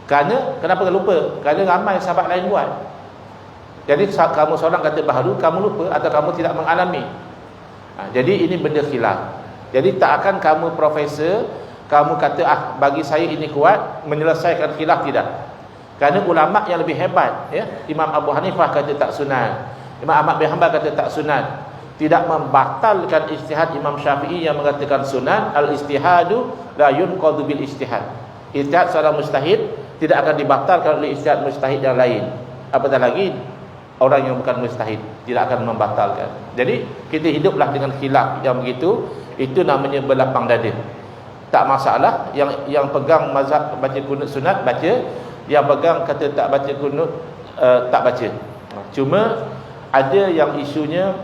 Kenapa lupa? Kerana ramai sahabat lain buat. Jadi kamu seorang kata baharu, kamu lupa atau kamu tidak mengalami. Jadi ini benda khilaf. Jadi tak akan kamu profesor, kamu kata bagi saya ini kuat, menyelesaikan khilaf, tidak. Kerana ulama yang lebih hebat, ya, Imam Abu Hanifah kata tak sunat, Imam Ahmad bin Hanbal kata tak sunat, tidak membatalkan ijtihad Imam Syafi'i yang mengatakan sunat. Al-ijtihadu la yunqadu bil ijtihad. Ijtihad seorang mujtahid tidak akan dibatalkan oleh ijtihad mujtahid yang lain. Apatah lagi orang yang bukan mujtahid tidak akan membatalkan. Jadi kita hiduplah dengan khilaf yang begitu, itu namanya berlapang dada. Tak masalah, yang pegang mazhab baca kunut sunat baca, yang pegang kata tak baca kunut tak baca. Cuma ada yang isunya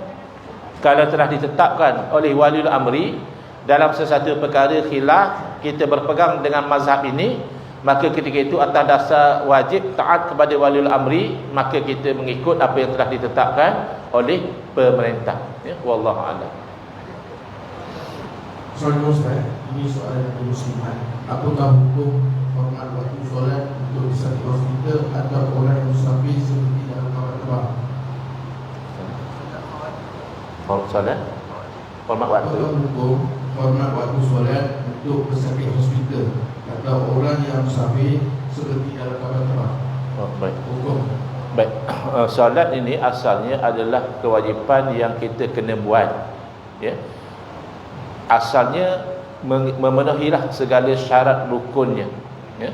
kalau telah ditetapkan oleh waliul amri dalam sesuatu perkara khilaf, kita berpegang dengan mazhab ini, maka ketika itu atas dasar wajib taat kepada waliul amri, maka kita mengikut apa yang telah ditetapkan oleh pemerintah. Ya, wallahu a'lam. Soalan Ustaz, ini soalan dari muslimat. Apakah hukum hormat waktu solat untuk di satu hospital atau orang yang musafir seperti dalam kapal terbang? Solat hormat waktu. Apakah hukum hormat waktu solat untuk pesakit hospital atau orang yang musafir seperti dalam kapal terbang? Baik. Hukum. Baik. Solat ini asalnya adalah kewajipan yang kita kena buat. Ya. Asalnya memenuhilah segala syarat rukunnya, ya.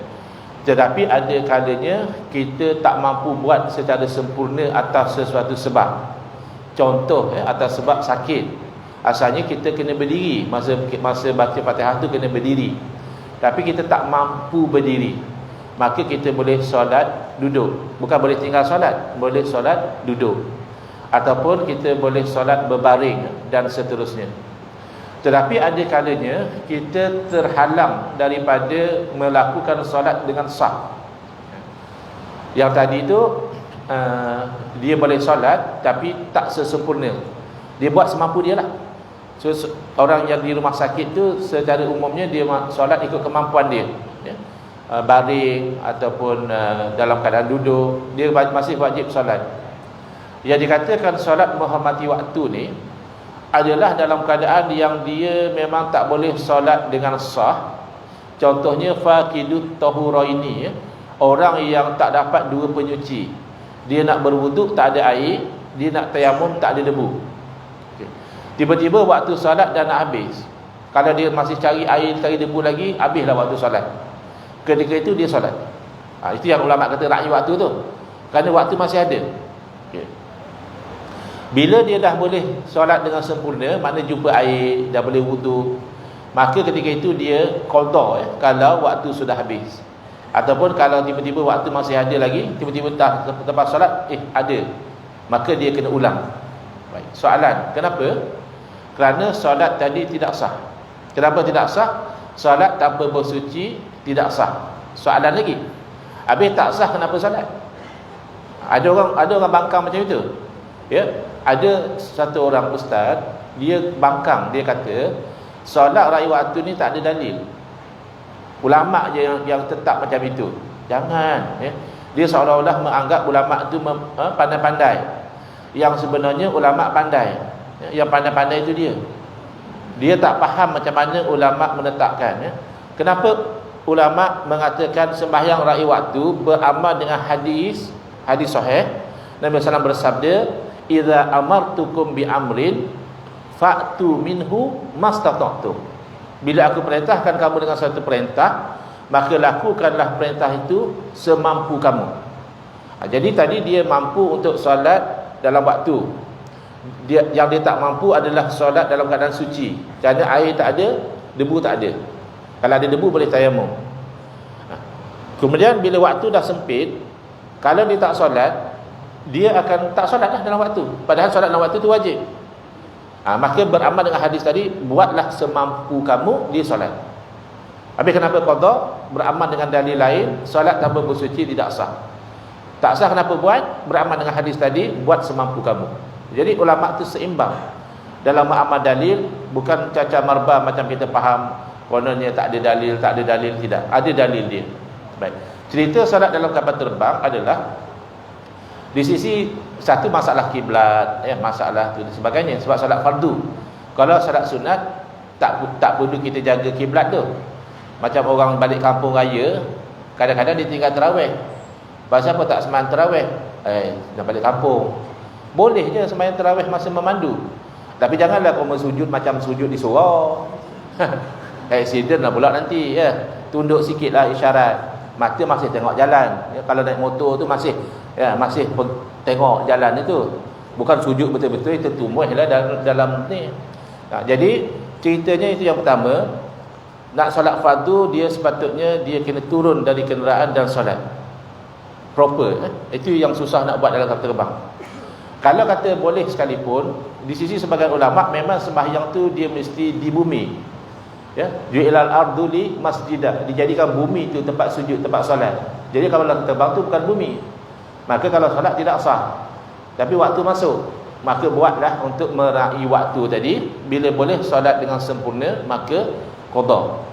Tetapi ada kalanya kita tak mampu buat secara sempurna atas sesuatu sebab. Contoh, atas sebab sakit. Asalnya kita kena berdiri, masa baca Fatihah tu kena berdiri, tapi kita tak mampu berdiri, maka kita boleh solat duduk. Bukan boleh tinggal solat, boleh solat duduk. Ataupun kita boleh solat berbaring dan seterusnya. Tetapi ada kalanya kita terhalang daripada melakukan solat dengan sah. Yang tadi itu dia boleh solat tapi tak sesempurna. Dia buat semampu dia lah. So, orang yang di rumah sakit tu secara umumnya dia solat ikut kemampuan dia, ya. Baring ataupun dalam keadaan duduk, dia masih wajib solat. Yang dikatakan solat menghormati waktu ni adalah dalam keadaan yang dia memang tak boleh solat dengan sah. Contohnya faqidut tahuraini, ya. Orang yang tak dapat dua penyuci, dia nak berwuduk tak ada air, dia nak tayamum tak ada debu. Tiba-tiba waktu solat dah nak habis. Kalau dia masih cari air, cari debu lagi, habislah waktu solat. Ketika itu dia solat. Itu yang ulama kata ra'i waktu tu, kerana waktu masih ada. Bila dia dah boleh solat dengan sempurna, makna jumpa air, dah boleh wudu, maka ketika itu dia qada, kalau waktu sudah habis. Ataupun kalau tiba-tiba waktu masih ada lagi, tiba-tiba lepas solat ada, maka dia kena ulang. Baik. Soalan, kenapa? Kerana solat tadi tidak sah. Kenapa tidak sah? Solat tanpa bersuci tidak sah. Soalan lagi, habis tak sah kenapa solat? Ada orang bangkang macam itu, ya. Ada satu orang ustaz, dia bangkang, dia kata solat ra'i waktu ni tak ada dalil. Ulama je yang tetap macam itu. Jangan, ya. Dia seolah-olah menganggap ulama tu pandai-pandai. Yang sebenarnya ulama pandai, ya. Yang pandai-pandai itu dia tak faham macam mana ulama menetapkan, ya. Kenapa ulama mengatakan sembahyang ra'i waktu beramal dengan hadis sahih? Nabi SAW bersabda, idza amartukum bi amrin fa'tu minhu mastata'tum. Bila aku perintahkan kamu dengan satu perintah, maka lakukanlah perintah itu semampu kamu. Jadi tadi dia mampu untuk solat dalam waktu. Yang dia tak mampu adalah solat dalam keadaan suci. Kerana air tak ada, debu tak ada. Kalau ada debu boleh tayamum. Kemudian bila waktu dah sempit, kalau dia tak solat, dia akan tak solat lah dalam waktu. Padahal solat dalam waktu itu wajib. Maka beramal dengan hadis tadi, buatlah semampu kamu dia solat. Habis kenapa qada? Beramal dengan dalil lain, solat tanpa bersuci tidak sah. Tak sah kenapa buat? Beramal dengan hadis tadi, buat semampu kamu. Jadi ulama tu seimbang dalam amal dalil, bukan caca marba macam kita faham kononnya tak ada dalil, tidak. Ada dalil dia. Baik. Cerita solat dalam kapal terbang adalah di sisi satu masalah kiblat, masalah tu dan sebagainya, sebab solat fardu. Kalau solat sunat tak perlu kita jaga kiblat tu. Macam orang balik kampung raya, kadang-kadang dia tinggal tarawih. Pasal apa tak sembahyang tarawih? Dah balik kampung. Boleh je sembahyang tarawih masa memandu. Tapi janganlah kau sujud macam sujud di surau. Accident lah pula nanti, Tunduk sikitlah isyarat. Mata masih tengok jalan. Kalau naik motor tu masih tengok jalan itu. Bukan sujud betul-betul, itu tumbuhlah dalam ni. Jadi ceritanya itu yang pertama. Nak solat fardu, dia sepatutnya dia kena turun dari kenderaan dan solat proper. Itu yang susah nak buat dalam kapal terbang. Kalau kata boleh sekalipun, di sisi sebagian ulama memang sembahyang tu dia mesti di bumi. Ju'ilal ardu li masjidah, dijadikan bumi itu tempat sujud, tempat solat. Jadi kalau dalam terbang tu bukan bumi, maka kalau solat tidak sah. Tapi waktu masuk, maka buatlah untuk meraih waktu tadi. Bila boleh solat dengan sempurna, maka qada.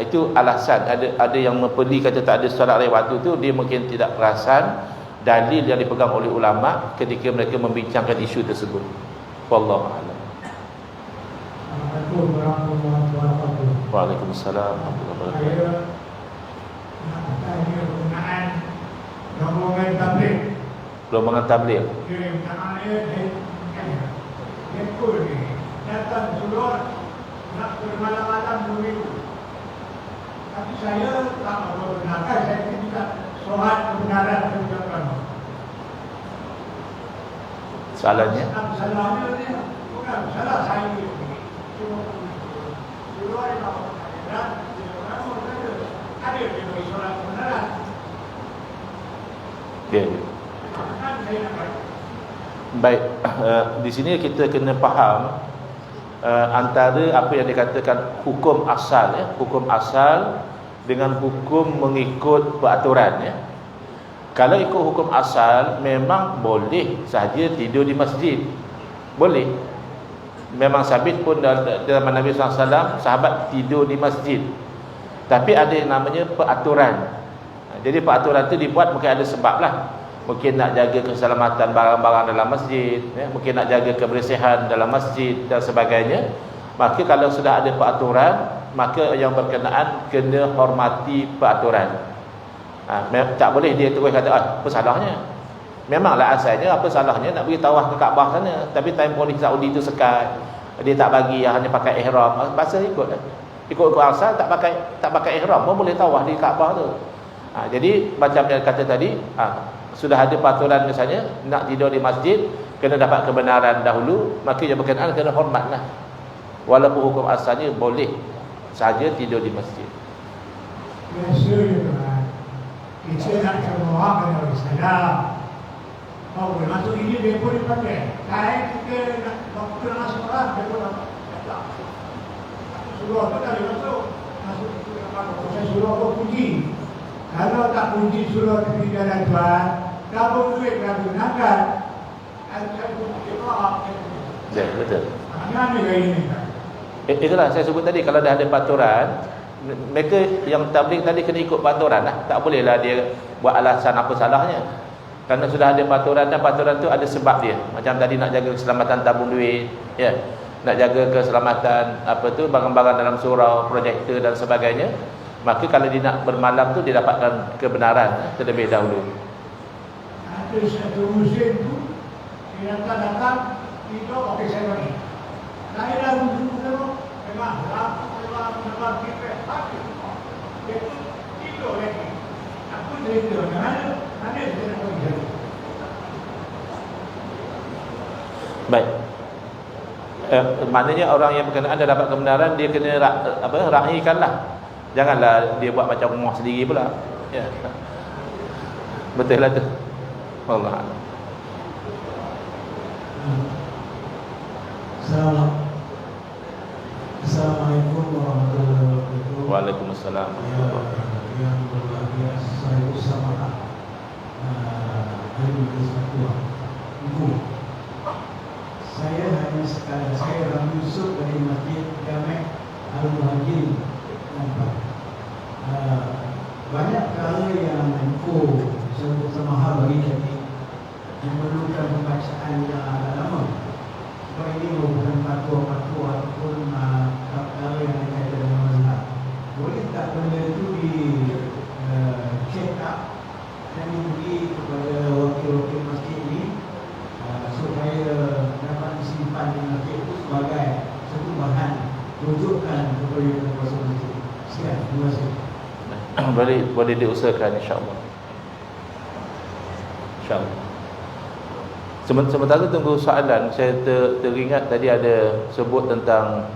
Itu alasan. Ada yang mempeli kata tak ada solat raya waktu tu, dia mungkin tidak perasan dalil yang dipegang oleh ulama ketika mereka membincangkan isu tersebut. Wallahu a'lam. Assalamualaikum warahmatullahi wabarakatuh. Waalaikumsalam warahmatullahi wabarakatuh. Saya nak tanya penggunaan rombongan tabligh. Rombongan tabligh. Kirim tangannya Ekor ni datang keluar nak bermalam-malam dulu. Tapi saya tak membenarkan, saya tidak solat kebenaran kebijakan. Salahnya? Salahnya ni bukan salah saya. Cuma keluar yang dan ada yang bagi solat kebenaran. Ya. Kan saya nak baik. Baik, di sini kita kena faham antara apa yang dikatakan hukum asal, hukum asal dengan hukum mengikut peraturan. Kalau ikut hukum asal, memang boleh saja tidur di masjid, boleh. Memang sabit pun dalam Nabi SAW, sahabat tidur di masjid. Tapi ada yang namanya peraturan. Jadi peraturan itu dibuat mungkin ada sebab lah. Mungkin nak jaga keselamatan barang-barang dalam masjid, mungkin nak jaga kebersihan dalam masjid dan sebagainya. Maka kalau sudah ada peraturan, maka yang berkenaan kena hormati peraturan. Tak boleh dia terus kata, apa salahnya? Memanglah asalnya apa salahnya nak pergi tawaf ke Kaabah sana, tapi time polis Saudi tu sekat, dia tak bagi, hanya pakai ihram. Pasal ikut asal, tak pakai ihram pun boleh tawaf di Kaabah tu. Jadi macam yang kata tadi, sudah ada peraturan misalnya nak tidur di masjid, kena dapat kebenaran dahulu, maka yang berkenaan kena hormatlah. Walaupun hukum asalnya boleh saja tidur di masjid. Biasa kita nak keluar dari Islam. Mau masuk ini dia pun dipakai. Kain kita nak doktor nak sekolah dia pun tak. Suruh apa tak masuk saya suruh apa puji. Kalau tak puji suruh pergi jalan tuan, dapat duit nak gunakan. Saya pun kira. Ya, betul. Mana ni ini? Itulah saya sebut tadi, kalau dah ada peraturan, mereka yang tabligh tadi kena ikut peraturan lah. Tak bolehlah dia buat alasan apa salahnya. Kerana sudah ada peraturan, dan peraturan tu ada sebab dia. Macam tadi nak jaga keselamatan tabung duit, nak jaga keselamatan barang-barang dalam surau, projektor dan sebagainya. Maka kalau dia nak bermalam tu, dia dapatkan kebenaran terlebih dahulu. Ada satu musim tu datang itu okey saya bagi. Saya dah dulu memang memang kita hati itu lagi. Aku jadi tu, nanti saya nak pergi. Baik. Maknanya orang yang berkenaan dah dapat kebenaran, dia kena raikanlah. Janganlah dia buat macam rumah sendiri pula. Ya. Betul lah tu. Allah. Assalamualaikum warahmatullahi wabarakatuh. Waalaikumsalam. Yang berbahagia saya bersama Hari Persatuan Ibu. Saya hanya sekadar saya orang Yusuf dari Masjid Jamek Al-Muhajir Nampak. Banyak perkara yang Ibu sebut sama bagi kami memerlukan pembacaan yang agak lama. Sebab ini merupakan fatwa-fatwa ataupun perkara yang berkaitan dengan mazhab. Boleh tak benda itu di check up dan diberi kepada wakil-wakil masjid ini supaya dapat disimpan di masjid itu sebagai satu bahan rujukan kepada kuasa masjid. Sekian, terima kasih. Boleh diusahakan insya-Allah. InsyaAllah. Sementara tunggu soalan, saya teringat tadi ada sebut tentang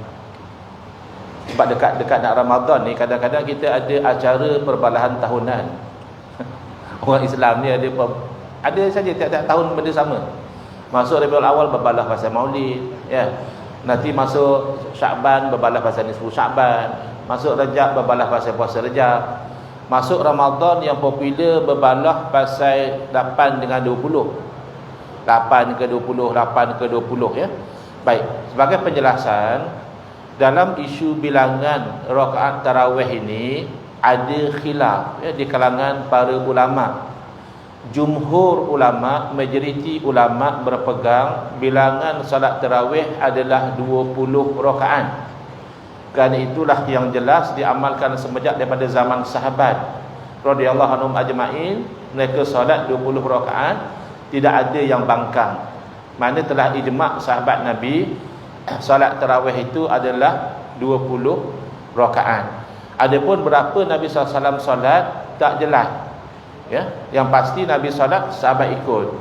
sebab dekat nak Ramadan ni, kadang-kadang kita ada acara perbalahan tahunan. Orang Islam ni ada saja tiap-tiap tahun benda sama. Masuk Rabiul Awal berbalah pasal Maulid, ya. Nanti masuk Syakban berbalah pasal nisfu Syakban, masuk Rejab berbalah pasal puasa Rejab. Masuk Ramadan yang popular berbalah pasal 8 dengan 20. 8 ke 20, 8 ke 20, ya. Baik, sebagai penjelasan, dalam isu bilangan rakaat tarawih ini ada khilaf, ya, di kalangan para ulama. Jumhur ulama, majoriti ulama berpegang bilangan salat tarawih adalah 20 rakaat. Kerana itulah yang jelas diamalkan semenjak daripada zaman sahabat radhiyallahu anhum ajma'in. Mereka solat 20 rakaat, tidak ada yang bangkang. Mana telah ijma' sahabat Nabi, solat tarawih itu adalah 20 rakaat. Adapun berapa Nabi SAW solat tak jelas, ya. Yang pasti Nabi solat, sahabat ikut.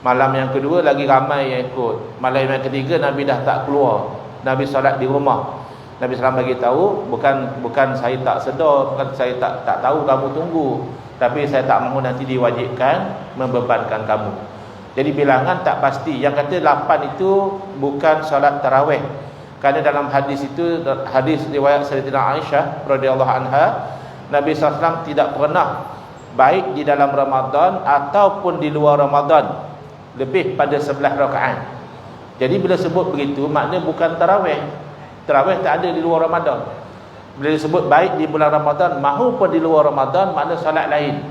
Malam yang kedua lagi ramai yang ikut. Malam yang ketiga Nabi dah tak keluar, Nabi solat di rumah. Nabi SAW bagi tahu, bukan saya tak sedar, bukan saya tak tahu kamu tunggu, tapi saya tak mahu nanti diwajibkan membebankan kamu. Jadi bilangan tak pasti. Yang kata 8 itu bukan solat tarawih. Kerana dalam hadis itu, hadis riwayat Sayyidatina Aisyah radhiyallahu anha, Nabi SAW tidak pernah baik di dalam Ramadan ataupun di luar Ramadan lebih pada 11 rakaat. Jadi bila sebut begitu, maknanya bukan tarawih. Tarawih tak ada di luar Ramadan. Bila disebut baik di bulan Ramadan maupun di luar Ramadan, makna solat lain.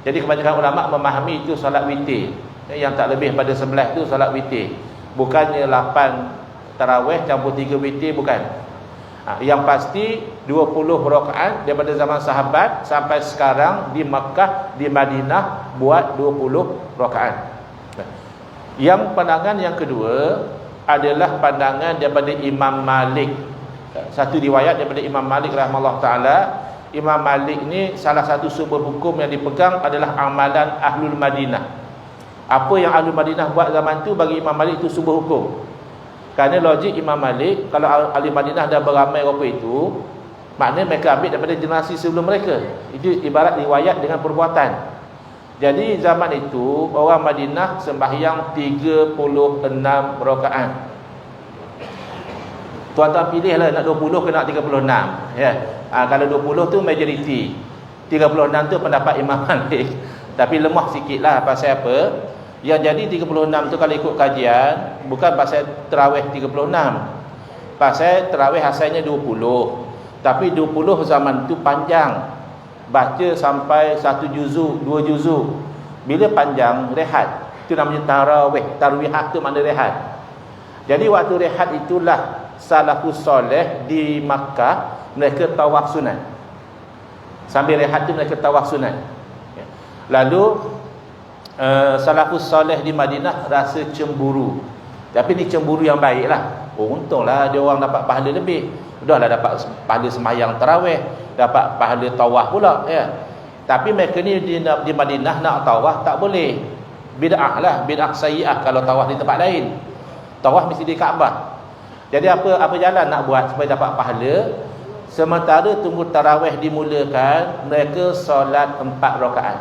Jadi kebanyakan ulama memahami itu solat witir. Yang tak lebih pada 11 itu solat witir. Bukannya 8 tarawih campur 3 witir, bukan. Yang pasti 20 rakaat daripada zaman sahabat sampai sekarang di Makkah, di Madinah buat 20 rakaat. Yang pandangan yang kedua adalah pandangan daripada Imam Malik. Satu riwayat daripada Imam Malik rahimahullah taala. Imam Malik ni salah satu sumber hukum yang dipegang adalah amalan Ahlul Madinah. Apa yang Ahlul Madinah buat zaman tu bagi Imam Malik itu sumber hukum. Kerana logik Imam Malik, kalau Ahlul Madinah dah beramai apa itu, maknanya mereka ambil daripada generasi sebelum mereka. Itu ibarat riwayat dengan perbuatan. Jadi zaman itu orang Madinah sembahyang 36 rakaat. Tuan-tuan pilihlah nak 20 ke nak 36, ya. Kalau 20 tu majoriti, 36 tu pendapat Imam Malik. Tapi lemah sikitlah. Pasal apa? Yang jadi 36 tu kalau ikut kajian, bukan pasal tarawih 36. Pasal tarawih asalnya 20. Tapi 20 zaman tu panjang. Baca sampai 1 juzuk, 2 juzuk. Bila panjang, rehat. Itu namanya tarawih. Tarwihat tu makna rehat. Jadi waktu rehat itulah salafus soleh di Makkah mereka tawaf sunat. Sambil rehat tu mereka tawaf sunat. Lalu salafus soleh di Madinah rasa cemburu. Tapi ni cemburu yang baik lah. Oh, untunglah dia orang dapat pahala lebih. Udahlah dapat pahala semayang tarawih, dapat pahala tawaf pula, ya. Tapi mereka ni di Madinah nak tawaf tak boleh. Bid'ah lah, bid'ah sayyi'ah kalau tawaf di tempat lain. Tawaf mesti di Kaabah. Jadi apa jalan nak buat supaya dapat pahala? Sementara tunggu tarawih dimulakan, mereka solat 4 rakaat.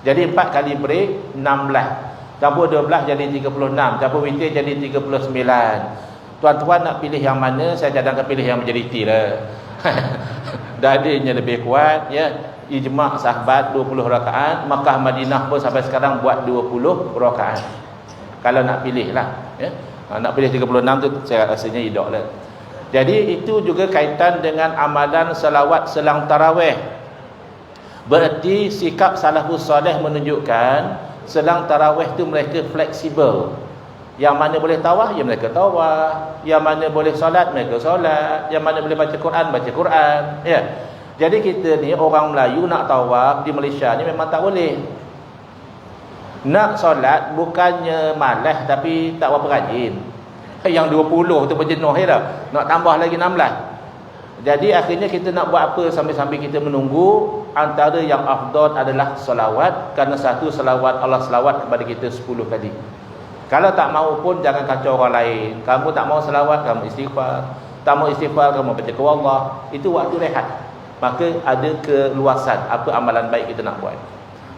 Jadi 4 kali break 16. Campur 12 jadi 36, campur witir jadi 39. Tuan-tuan nak pilih yang mana? Saya cadangkan pilih yang majoriti lah. Dalilnya lebih kuat, ya. Ijma' sahabat 20 rakaat, Makkah Madinah pun sampai sekarang buat 20 rakaat. Kalau nak pilih lah, ya. Nak pilih 36 tu saya rasanya idok lah. Jadi itu juga kaitan dengan amalan selawat selang tarawih. Berarti sikap salafus soleh menunjukkan selang tarawih tu mereka fleksibel. Yang mana boleh tawaf, ya mereka tawaf. Yang mana boleh solat, mereka solat. Yang mana boleh baca Quran, baca Quran, ya. Jadi kita ni orang Melayu nak tawaf di Malaysia ni memang tak boleh. Nak solat bukannya malas tapi tak berapa rajin. Yang 20 tu berjenuh dah. Nak tambah lagi 16. Jadi akhirnya kita nak buat apa sambil-sambil kita menunggu? Antara yang afdal adalah selawat. Kerana satu selawat, Allah selawat kepada kita 10 kali. Kalau tak mahu pun jangan kacau orang lain. Kamu tak mahu selawat, kamu istighfar. Tak mahu istighfar, kamu baca ke Allah. Itu waktu rehat. Maka ada keluasan apa amalan baik kita nak buat.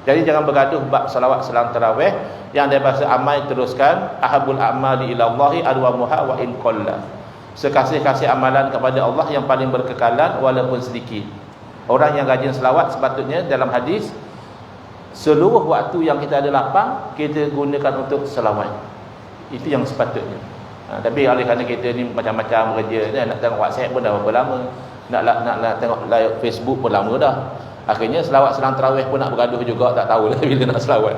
Jadi jangan bergaduh bab selawat selang tarawih. Yang dari bahasa Amai teruskan, ahabul a'mali ilallahi adwamuha wa in qalla. Sekasih-kasih amalan kepada Allah yang paling berkekalan walaupun sedikit. Orang yang rajin selawat sepatutnya dalam hadis, seluruh waktu yang kita ada lapang kita gunakan untuk selawat. Itu yang sepatutnya. Tapi oleh kerana kita ni macam-macam kerja, nak tengok WhatsApp pun dah berapa lama, nak tengok live Facebook pun lama dah. Akhirnya selawat selang tarawih pun nak bergaduh juga, tak tahu lah bila nak selawat.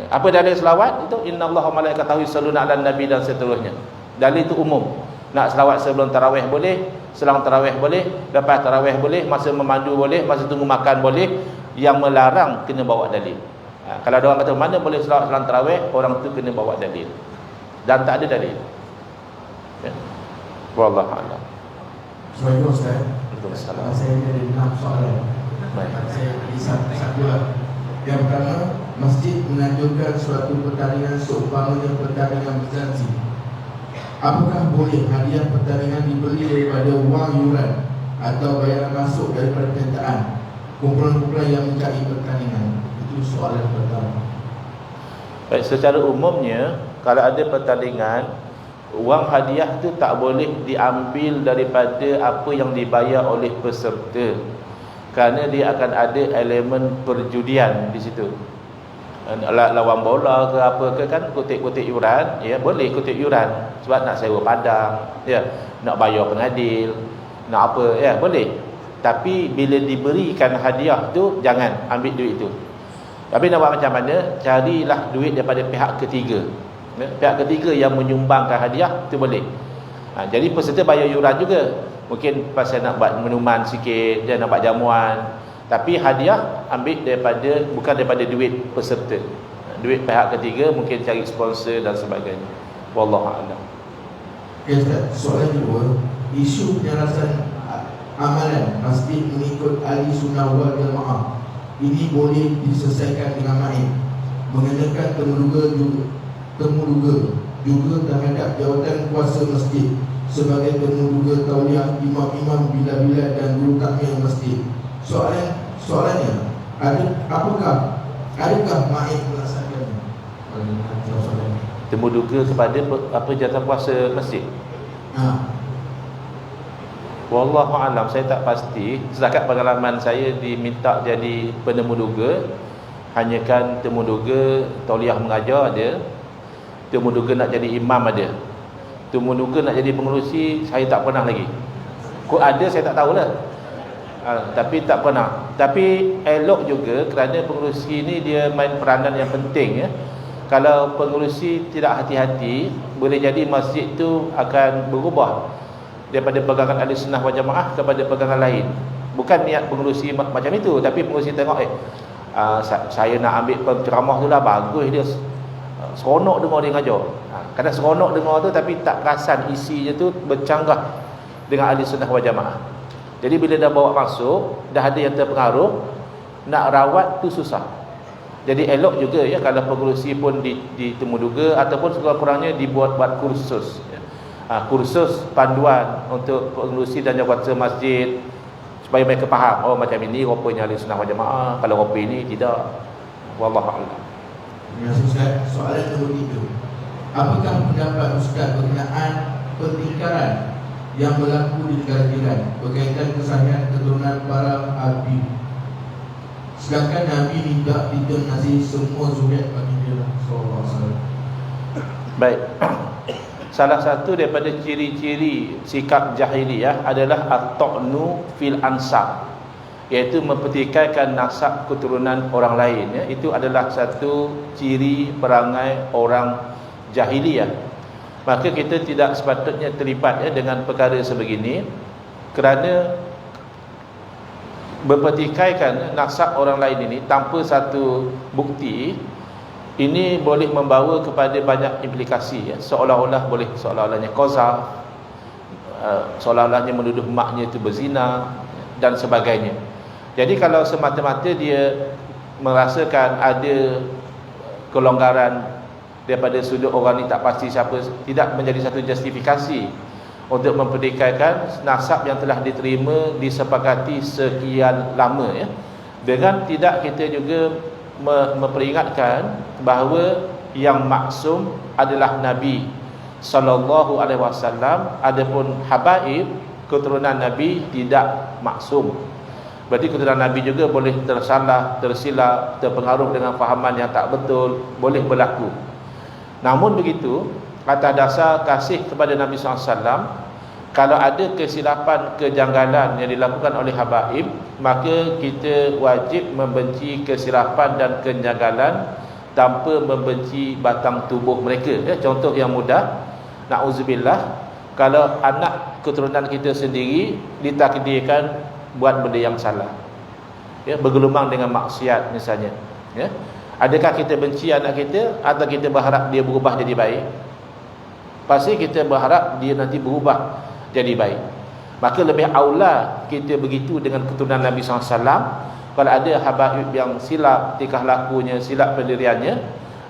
Apa dalil selawat? Itu innallaha malaikatahu yusalluna 'alan nabi dan seterusnya. Dalil itu umum. Nak selawat sebelum tarawih boleh, selang tarawih boleh, lepas tarawih boleh, masa memandu boleh, masa tunggu makan boleh. Yang melarang kena bawa dalil. Kalau ada orang kata mana boleh selawat selang tarawih, orang tu kena bawa dalil. Dan tak ada dalil. Ya. Wallahu a'lam. Assalamualaikum Ustaz. Waalaikumsalam. Saya ada 6 soalan. Baik. Saya beri satu lah. Yang pertama, masjid menanjurkan suatu pertandingan seumpamanya pertandingan berjanji. Apakah boleh hadiah pertandingan dibeli daripada wang yuran atau bayaran masuk daripada penyertaan kumpulan-kumpulan yang mencari pertandingan? Itu soalan pertama. Baik, secara umumnya kalau ada pertandingan, wang hadiah tu tak boleh diambil daripada apa yang dibayar oleh peserta, kerana dia akan ada elemen perjudian di situ. Lawan bola ke apa ke kan kutip-kutip yuran, ya boleh kutip yuran sebab nak sewa padang, ya, nak bayar pengadil, nak apa, ya boleh. Tapi bila diberikan hadiah tu jangan ambil duit tu. Tapi nak buat macam mana? Carilah duit daripada pihak ketiga. Ya, pihak ketiga yang menyumbangkan hadiah tu boleh. Jadi peserta bayar yuran juga. Mungkin pasal nak buat minuman sikit, dia nak buat jamuan. Tapi hadiah ambil daripada, bukan daripada duit peserta. Duit pihak ketiga mungkin cari sponsor dan sebagainya. Wallahu a'lam. Okay, Ustaz. Soalan kedua, isu penyelesaian amalan masjid mengikut ahli sunnah wal jamaah ini boleh diselesaikan dengan baik, mengenakan temuduga juga terhadap jawatan kuasa masjid sebagai temuduga tauliah imam-imam bila-bila dan guru takmir masjid. Soalannya, adakah maik melaksanakannya? Temuduga kepada apa jawatan kuasa masjid? Wallahu alam, saya tak pasti. Setakat pengalaman saya diminta jadi penemuduga, hanya kan temuduga tauliah mengajar ada, temuduga nak jadi imam ada, temuduga nak jadi pengerusi saya tak pernah lagi. Kok ada saya tak tahulah. Tapi tak pernah. Tapi elok juga kerana pengerusi ni dia main peranan yang penting, ya. Kalau pengerusi tidak hati-hati, boleh jadi masjid tu akan berubah daripada pegangan ahli sunnah wal jamaah kepada pegangan lain. Bukan niat pengerusi macam itu, tapi pengerusi tengok saya nak ambil penceramah tu lah, bagus dia, seronok dengar dia ngajar. Kadang seronok dengar tu tapi tak perasan isinya tu bercanggah dengan ahli sunnah wal jamaah. Jadi bila dah bawa masuk, dah ada yang terpengaruh, nak rawat tu susah. Jadi elok juga ya kalau pengurusi pun ditemuduga ataupun sekurang-kurangnya dibuat kursus ya. Kursus panduan untuk pengurusi dan jawatan masjid supaya mereka faham, oh macam ini rupanya ahli sunnah wal jamaah, kalau rupa ini tidak. Wallahu a'lam. Terima kasih Ustaz. Soalan nombor 3. Apakah pendapat Ustaz berkenaan pertingkaran yang berlaku di negara jiran berkaitan kesahihan keturunan para Habib, sedangkan Nabi tidak ngasih semua zuriat bagi dia sallallahu alaihi wasallam? Baik. Salah satu daripada ciri-ciri sikap jahiliyah adalah at-ta'nu fil ansab, iaitu mempertikaikan nasab keturunan orang lain ya. Itu adalah satu ciri perangai orang jahiliyah. Maka kita tidak sepatutnya terlibat ya dengan perkara sebegini, kerana berpertikaikan nasab orang lain ini tanpa satu bukti ini boleh membawa kepada banyak implikasi ya. Seolah-olahnya qaza, seolah-olahnya menuduh maknya itu berzina dan sebagainya. Jadi kalau semata-mata dia merasakan ada kelonggaran daripada sudut orang ni tak pasti siapa, tidak menjadi satu justifikasi untuk mempertikaikan nasab yang telah diterima disepakati sekian lama ya. Dengan tidak kita juga memperingatkan bahawa yang maksum adalah Nabi sallallahu alaihi wasallam, adapun habaib keturunan Nabi tidak maksum. Berarti keturunan Nabi juga boleh tersalah, tersilap, terpengaruh dengan fahaman yang tak betul, boleh berlaku. Namun begitu, atas dasar kasih kepada Nabi SAW, kalau ada kesilapan, kejanggalan yang dilakukan oleh habaib, maka kita wajib membenci kesilapan dan kejanggalan tanpa membenci batang tubuh mereka ya. Contoh yang mudah, na'udzubillah, kalau anak keturunan kita sendiri ditakdirkan buat benda yang salah ya, bergelumang dengan maksiat misalnya ya. Adakah kita benci anak kita atau kita berharap dia berubah jadi baik? Pasti kita berharap dia nanti berubah jadi baik. Maka lebih aula kita begitu dengan keturunan Nabi SAW. Kalau ada habaib yang silap tingkah lakunya, silap pendiriannya,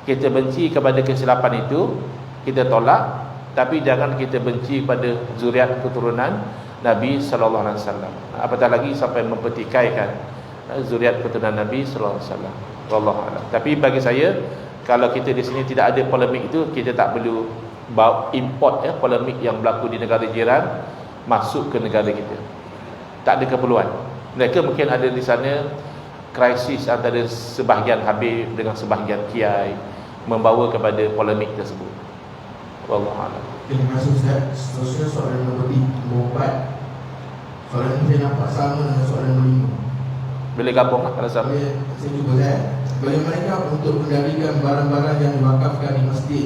kita benci kepada kesilapan itu, kita tolak. Tapi jangan kita benci pada zuriat keturunan Nabi SAW. Apatah lagi sampai mempertikaikan zuriat keturunan Nabi SAW. Wallahu a'lam. Tapi bagi saya, kalau kita di sini tidak ada polemik itu, kita tak perlu import ya polemik yang berlaku di negara jiran masuk ke negara kita. Tak ada keperluan. Mereka mungkin ada di sana krisis antara sebahagian habib dengan sebahagian kiai, membawa kepada polemik tersebut. Wallahu a'lam. Terima kasih Ustaz. Seterusnya soalan nombor 4. Soalan ini saya nampak sama dengan soalan nombor 5. Boleh gabung lah kalau sama. Saya cuba bagaimana untuk mendarikan barang-barang yang diwakafkan di masjid,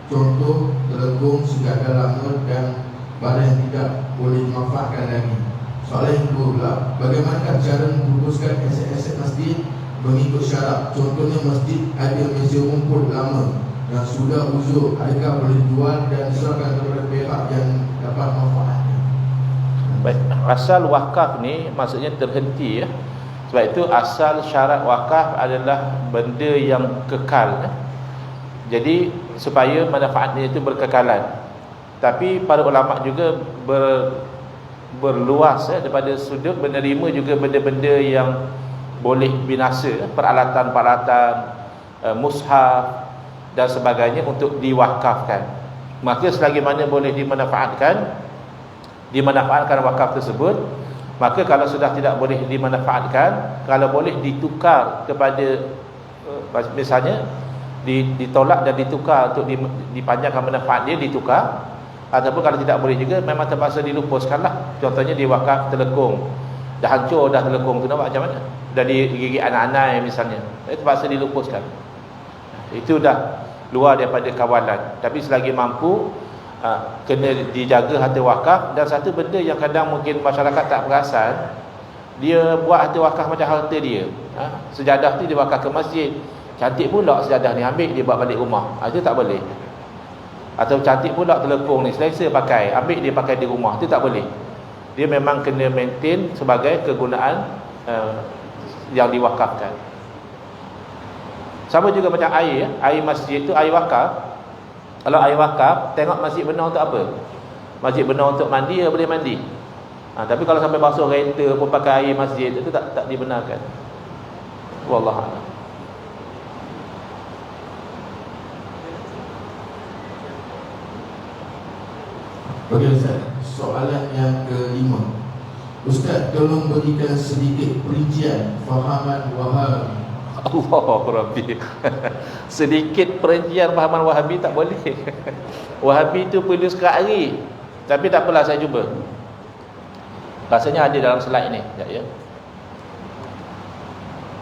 contoh telekung, segala lama dan barang yang tidak boleh dimanfaatkan lagi. Soalan yang kedua pula, bagaimana cara memputuskan aset-aset masjid mengikut syarat? Contohnya masjid ada meja rumput lama yang sudah uzur, adakah boleh dijual dan diserahkan kepada pihak yang dapat manfaatnya? Baik, asal wakaf ni maksudnya terhenti ya. Sebab itu asal syarat wakaf adalah benda yang kekal ya. Jadi supaya manfaatnya itu berkekalan. Tapi para ulama juga berluas ya, daripada sudut menerima juga benda-benda yang boleh binasa, peralatan-peralatan, mushaf dan sebagainya untuk diwakafkan. Maka selagi mana boleh dimanfaatkan wakaf tersebut. Maka kalau sudah tidak boleh dimanfaatkan, kalau boleh ditukar kepada misalnya ditolak dan ditukar untuk dipanjangkan manfaat dia, ditukar. Ataupun kalau tidak boleh juga, memang terpaksa dilupuskanlah. Contohnya di wakaf telekung, dah hancur dah telekung tu, nampak macam mana? Dah digigit anak-anak misalnya, terpaksa dilupuskan. Itu dah luar daripada kawalan. Tapi selagi mampu, kena dijaga harta wakaf. Dan satu benda yang kadang mungkin masyarakat tak perasan, dia buat harta wakaf macam harta dia. Sejadah tu dia wakaf ke masjid. Cantik pula sejadah ni, ambil dia bawa balik rumah. Itu tak boleh. Atau cantik pula telekung ni, selesa pakai, ambil dia pakai di rumah. Itu tak boleh. Dia memang kena maintain sebagai kegunaan yang diwakafkan. Sama juga macam air, air masjid tu air wakaf. Kalau air wakaf, tengok masjid benar untuk apa? Masjid benar untuk mandi, boleh mandi. Tapi kalau sampai basuh kereta pun pakai air masjid, itu tak dibenarkan. Wallahu a'lam. Okey Ustaz, soalan yang kelima. Ustaz, tolong berikan sedikit perincian fahaman Wahabi. Allah Rabbi. Sedikit perincian fahaman Wahabi tak boleh. Wahabi tu perlu sekat hari. Tapi tak apalah, saya cuba. Rasanya ada dalam slide ni. Sekejap ya.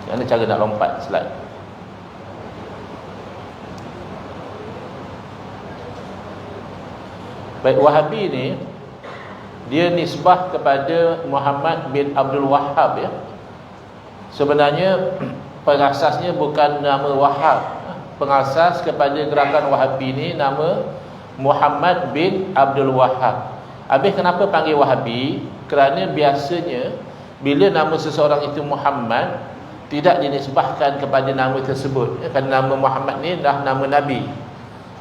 Mana cara nak lompat slide? Baik, Wahabi ni dia nisbah kepada Muhammad bin Abdul Wahhab ya. Sebenarnya pengasasnya bukan nama Wahhab. Pengasas kepada gerakan Wahabi ni nama Muhammad bin Abdul Wahhab. Habis kenapa panggil Wahabi? Kerana biasanya bila nama seseorang itu Muhammad, tidak dinisbahkan kepada nama tersebut ya, kerana nama Muhammad ni dah nama Nabi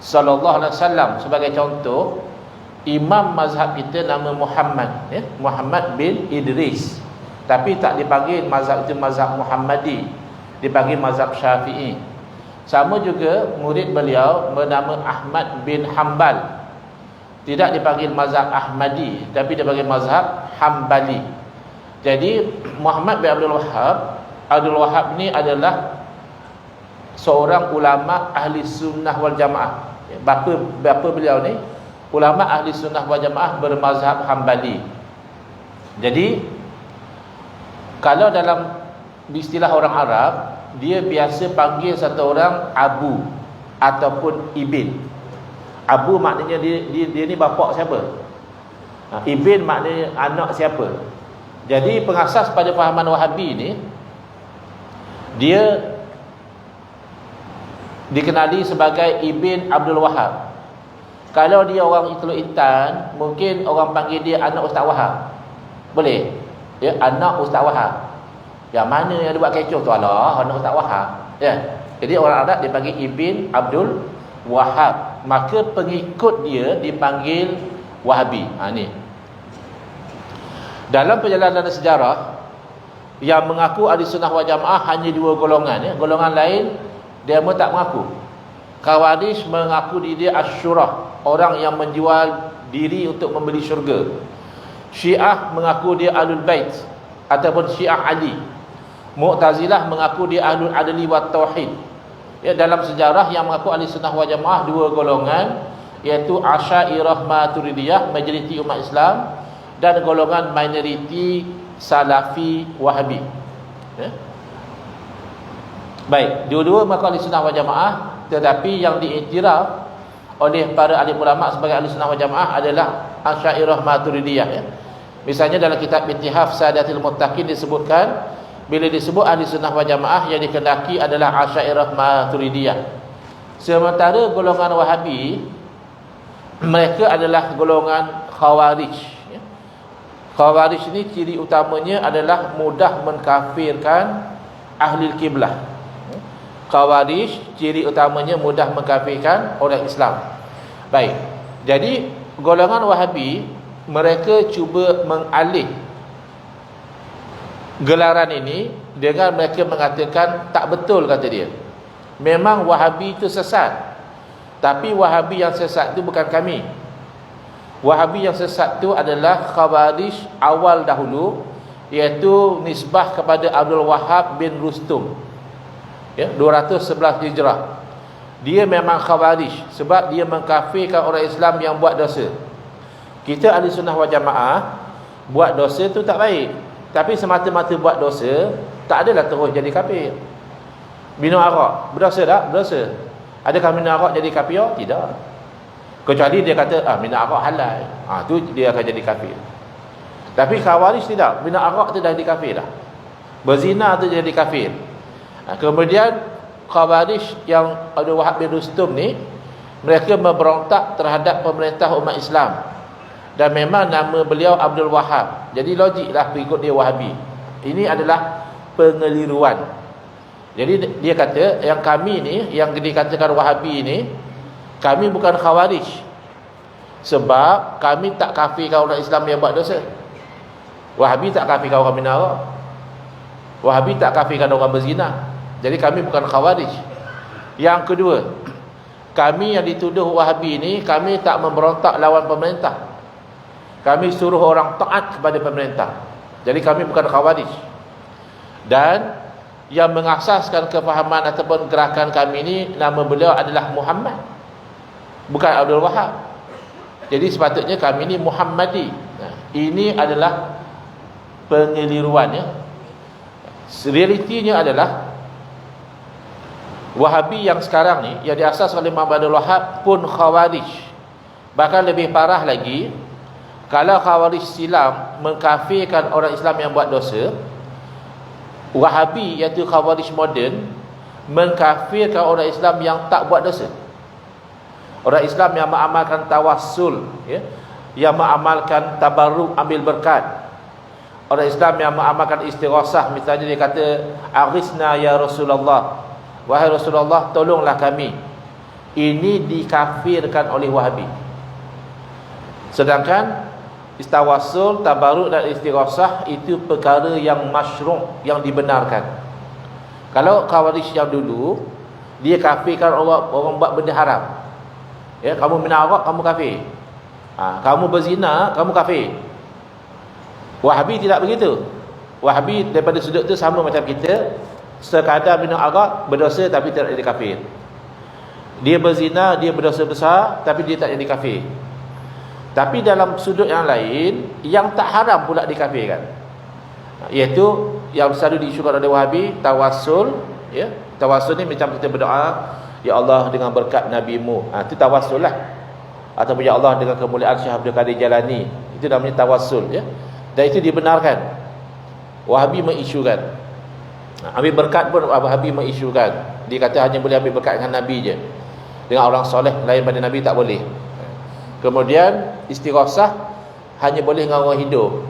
sallallahu alaihi wasallam. Sebagai contoh, imam mazhab kita nama Muhammad ya, Muhammad bin Idris, tapi tak dipanggil mazhab itu mazhab Muhammadi, dipanggil mazhab Syafi'i. Sama juga murid beliau bernama Ahmad bin Hanbal, tidak dipanggil mazhab Ahmadi, tapi dipanggil mazhab Hanbali. Jadi Muhammad bin Abdul Wahhab ni adalah seorang ulama ahli sunnah wal jamaah. Bapa beliau ni ulama ahli sunnah wal jamaah bermazhab Hanbali. Jadi kalau dalam istilah orang Arab, dia biasa panggil satu orang Abu ataupun Ibn. Abu maknanya dia ni bapa siapa? Ibn maknanya anak siapa? Jadi pengasas pada fahaman Wahabi ni, dia dikenali sebagai Ibn Abdul Wahhab. Kalau dia orang Teluk Intan, mungkin orang panggil dia anak Ustaz Wahab. Boleh? Ya, anak Ustaz Wahab. Yang mana yang dia buat kecoh tu? Alah, anak Ustaz Wahab. Ya. Jadi orang Arab dia panggil Ibn Abdul Wahhab. Maka pengikut dia dipanggil Wahabi. Ni. Dalam perjalanan sejarah, yang mengaku ahli sunnah wal jamaah hanya dua golongan ya. Golongan lain dia pun tak mengaku. Khawarij mengaku diri dia Asyurah, orang yang menjual diri untuk membeli syurga. Syiah mengaku dia Ahlul Bait ataupun Syiah Ali. Mu'tazilah mengaku dia Ahlul Adli wa Tauhid. Ya, dalam sejarah yang mengaku ahli sunnah wal jamaah dua golongan, iaitu Asy'ariyah Maturidiyah, majoriti umat Islam, dan golongan minoriti Salafi Wahabi ya. Baik, dua-dua mengaku ahli sunnah wal jamaah, tetapi yang diiktiraf oleh para alim ulama sebagai ahli sunnah wal jamaah adalah Asy'ariyah Maturidiyah ya. Misalnya dalam kitab Ittihaf Sadatil Muttaqin disebutkan, bila disebut ahli sunnah wal jamaah yang dikendaki adalah Asy'ariyah Maturidiyah. Sementara golongan Wahabi, mereka adalah golongan Khawarij ya. Khawarij ini ciri utamanya adalah mudah mengkafirkan ahli kiblah. Khawarij ciri utamanya mudah mengkafirkan orang Islam. Baik. Jadi golongan Wahabi, mereka cuba mengalih gelaran ini dengan mereka mengatakan tak betul, kata dia. Memang Wahabi itu sesat, tapi Wahabi yang sesat itu bukan kami. Wahabi yang sesat itu adalah Khawarij awal dahulu, iaitu nisbah kepada Abdul Wahhab bin Rustum ya, 211 Hijrah. Dia memang Khawarij sebab dia mengkafirkan orang Islam yang buat dosa. Kita ahli sunnah wal jamaah, buat dosa tu tak baik, tapi semata-mata buat dosa, tak adalah terus jadi kafir. Minum arak, berdosa tak? Berdosa. Adakah minum arak jadi kafir? Tidak. Kecuali dia kata minum arak halal, tu dia akan jadi kafir. Tapi Khawarij tidak, minum arak tu dah jadi kafir dah. Berzina tu jadi kafir. Kemudian Khawarij yang Abdul Wahab bin Rustum ni, mereka memberontak terhadap pemerintah umat Islam. Dan memang nama beliau Abdul Wahab. Jadi logiklah pengikut dia Wahabi. Ini adalah pengeliruan. Jadi dia kata yang kami ni, yang dikatakan Wahabi ni, kami bukan Khawarij. Sebab kami tak kafirkan orang Islam yang buat dosa. Wahabi tak kafirkan orang minum arak. Wahabi tak kafirkan orang berzina. Jadi kami bukan Khawarij. Yang kedua, kami yang dituduh Wahabi ni, kami tak memberontak lawan pemerintah. Kami suruh orang taat kepada pemerintah. Jadi kami bukan Khawarij. Dan yang mengasaskan kefahaman ataupun gerakan kami ni, nama beliau adalah Muhammad, bukan Abdul Wahab. Jadi sepatutnya kami ni Muhammadi. Ini adalah pengeliruannya. Realitinya adalah Wahabi yang sekarang ni, yang diasas oleh Muhammad Abdul Wahab pun Khawarij. Bahkan lebih parah lagi, kalau Khawarij silam mengkafirkan orang Islam yang buat dosa, Wahabi iaitu Khawarij moden mengkafirkan orang Islam yang tak buat dosa. Orang Islam yang mengamalkan tawassul, ya, yang mengamalkan tabarruk ambil berkat. Orang Islam yang mengamalkan istighasah, misalnya dia kata aghithna ya Rasulullah, wahai Rasulullah tolonglah kami. Ini dikafirkan oleh Wahabi. Sedangkan istawassul, tabarruk dan istighasah itu perkara yang masyru', yang dibenarkan. Kalau Khawarij yang dulu, dia kafirkan orang buat benda haram. Ya, kamu minum arak, kamu kafir. Kamu berzina, kamu kafir. Wahabi tidak begitu. Wahabi daripada sudut tu sama macam kita, sekadar minum arak berdosa tapi tidak jadi kafir. Dia berzina, dia berdosa besar tapi dia tak jadi kafir. Tapi dalam sudut yang lain, yang tak haram pula dikafirkan, iaitu yang selalu diisukan oleh Wahabi, tawassul, ya. Tawassul ni macam kita berdoa, ya Allah dengan berkat Nabi-Mu. Itu tawassul lah. Ataupun ya Allah dengan kemuliaan Syekh Abdul Qadir Jalani. Itu namanya tawassul, ya. Dan itu dibenarkan. Wahabi mengisukan. Ambil berkat pun Wahabi mengisukan. Dia kata hanya boleh ambil berkat dengan Nabi je. Dengan orang soleh lain pada Nabi tak boleh. Kemudian istighasah hanya boleh dengan orang hidup.